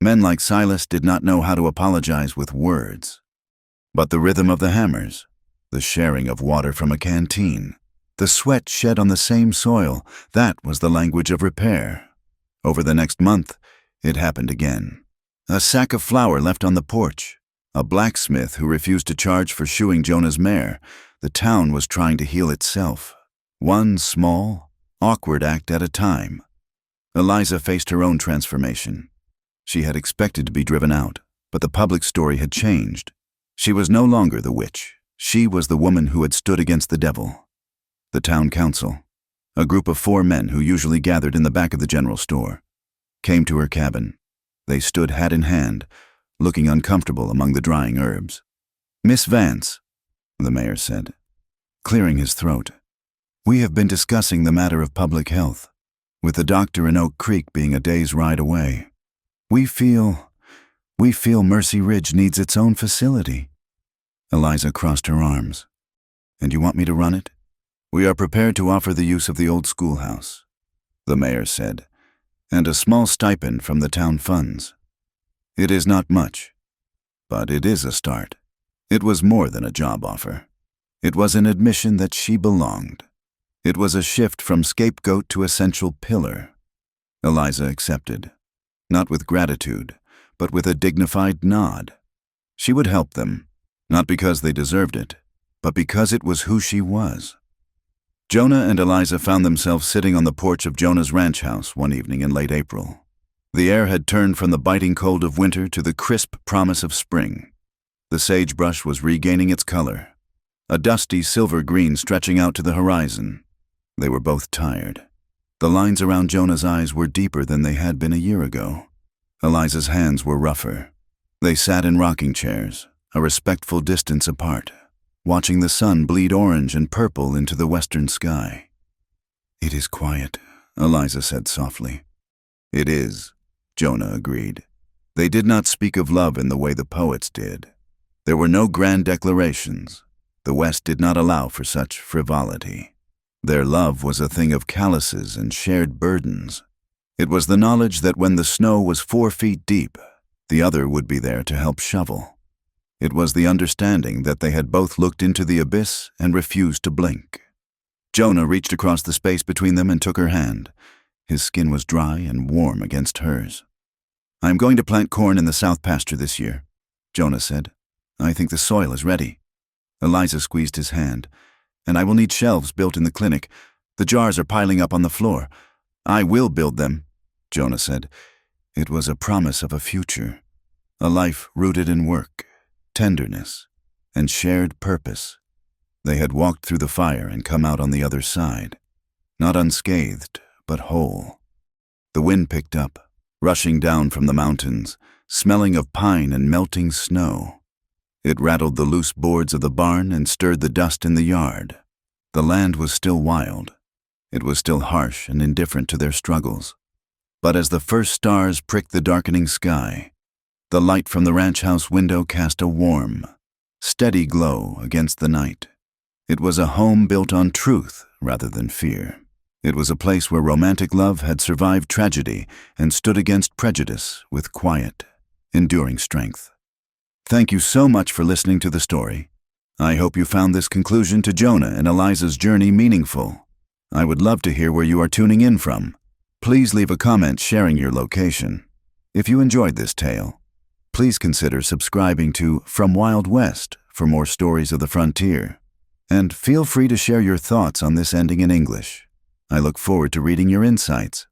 Speaker 1: Men like Silas did not know how to apologize with words. But the rhythm of the hammers, the sharing of water from a canteen, the sweat shed on the same soil, that was the language of repair. Over the next month, it happened again. A sack of flour left on the porch, a blacksmith who refused to charge for shoeing Jonah's mare. The town was trying to heal itself, one small, awkward act at a time. Eliza faced her own transformation. She had expected to be driven out, but the public story had changed. She was no longer the witch. She was the woman who had stood against the devil. The town council, a group of 4 men who usually gathered in the back of the general store, came to her cabin. They stood hat in hand, looking uncomfortable among the drying herbs. "Miss Vance," the mayor said, clearing his throat, "we have been discussing the matter of public health, with the doctor in Oak Creek being a day's ride away. We feel Mercy Ridge needs its own facility." Eliza crossed her arms. "And you want me to run it?" "We are prepared to offer the use of the old schoolhouse," the mayor said, "and a small stipend from the town funds. It is not much, but it is a start." It was more than a job offer. It was an admission that she belonged. It was a shift from scapegoat to essential pillar. Eliza accepted, not with gratitude, but with a dignified nod. She would help them, not because they deserved it, but because it was who she was. Jonah and Eliza found themselves sitting on the porch of Jonah's ranch house one evening in late April. The air had turned from the biting cold of winter to the crisp promise of spring. The sagebrush was regaining its color, a dusty silver green stretching out to the horizon. They were both tired. The lines around Jonah's eyes were deeper than they had been a year ago. Eliza's hands were rougher. They sat in rocking chairs, a respectful distance apart, watching the sun bleed orange and purple into the western sky. "It is quiet," Eliza said softly. "It is," Jonah agreed. They did not speak of love in the way the poets did. There were no grand declarations. The West did not allow for such frivolity. Their love was a thing of calluses and shared burdens. It was the knowledge that when the snow was 4 feet deep, the other would be there to help shovel. It was the understanding that they had both looked into the abyss and refused to blink. Jonah reached across the space between them and took her hand. His skin was dry and warm against hers. "I am going to plant corn in the south pasture this year," Jonah said. "I think the soil is ready." Eliza squeezed his hand. "And I will need shelves built in the clinic. The jars are piling up on the floor." "I will build them," Jonah said. It was a promise of a future, a life rooted in work, tenderness, and shared purpose. They had walked through the fire and come out on the other side, not unscathed, but whole. The wind picked up, rushing down from the mountains, smelling of pine and melting snow. It rattled the loose boards of the barn and stirred the dust in the yard. The land was still wild. It was still harsh and indifferent to their struggles. But as the first stars pricked the darkening sky, the light from the ranch house window cast a warm, steady glow against the night. It was a home built on truth rather than fear. It was a place where romantic love had survived tragedy and stood against prejudice with quiet, enduring strength. Thank you so much for listening to the story. I hope you found this conclusion to Jonah and Eliza's journey meaningful. I would love to hear where you are tuning in from. Please leave a comment sharing your location. If you enjoyed this tale, please consider subscribing to From Wild West for more stories of the frontier. And feel free to share your thoughts on this ending in English. I look forward to reading your insights.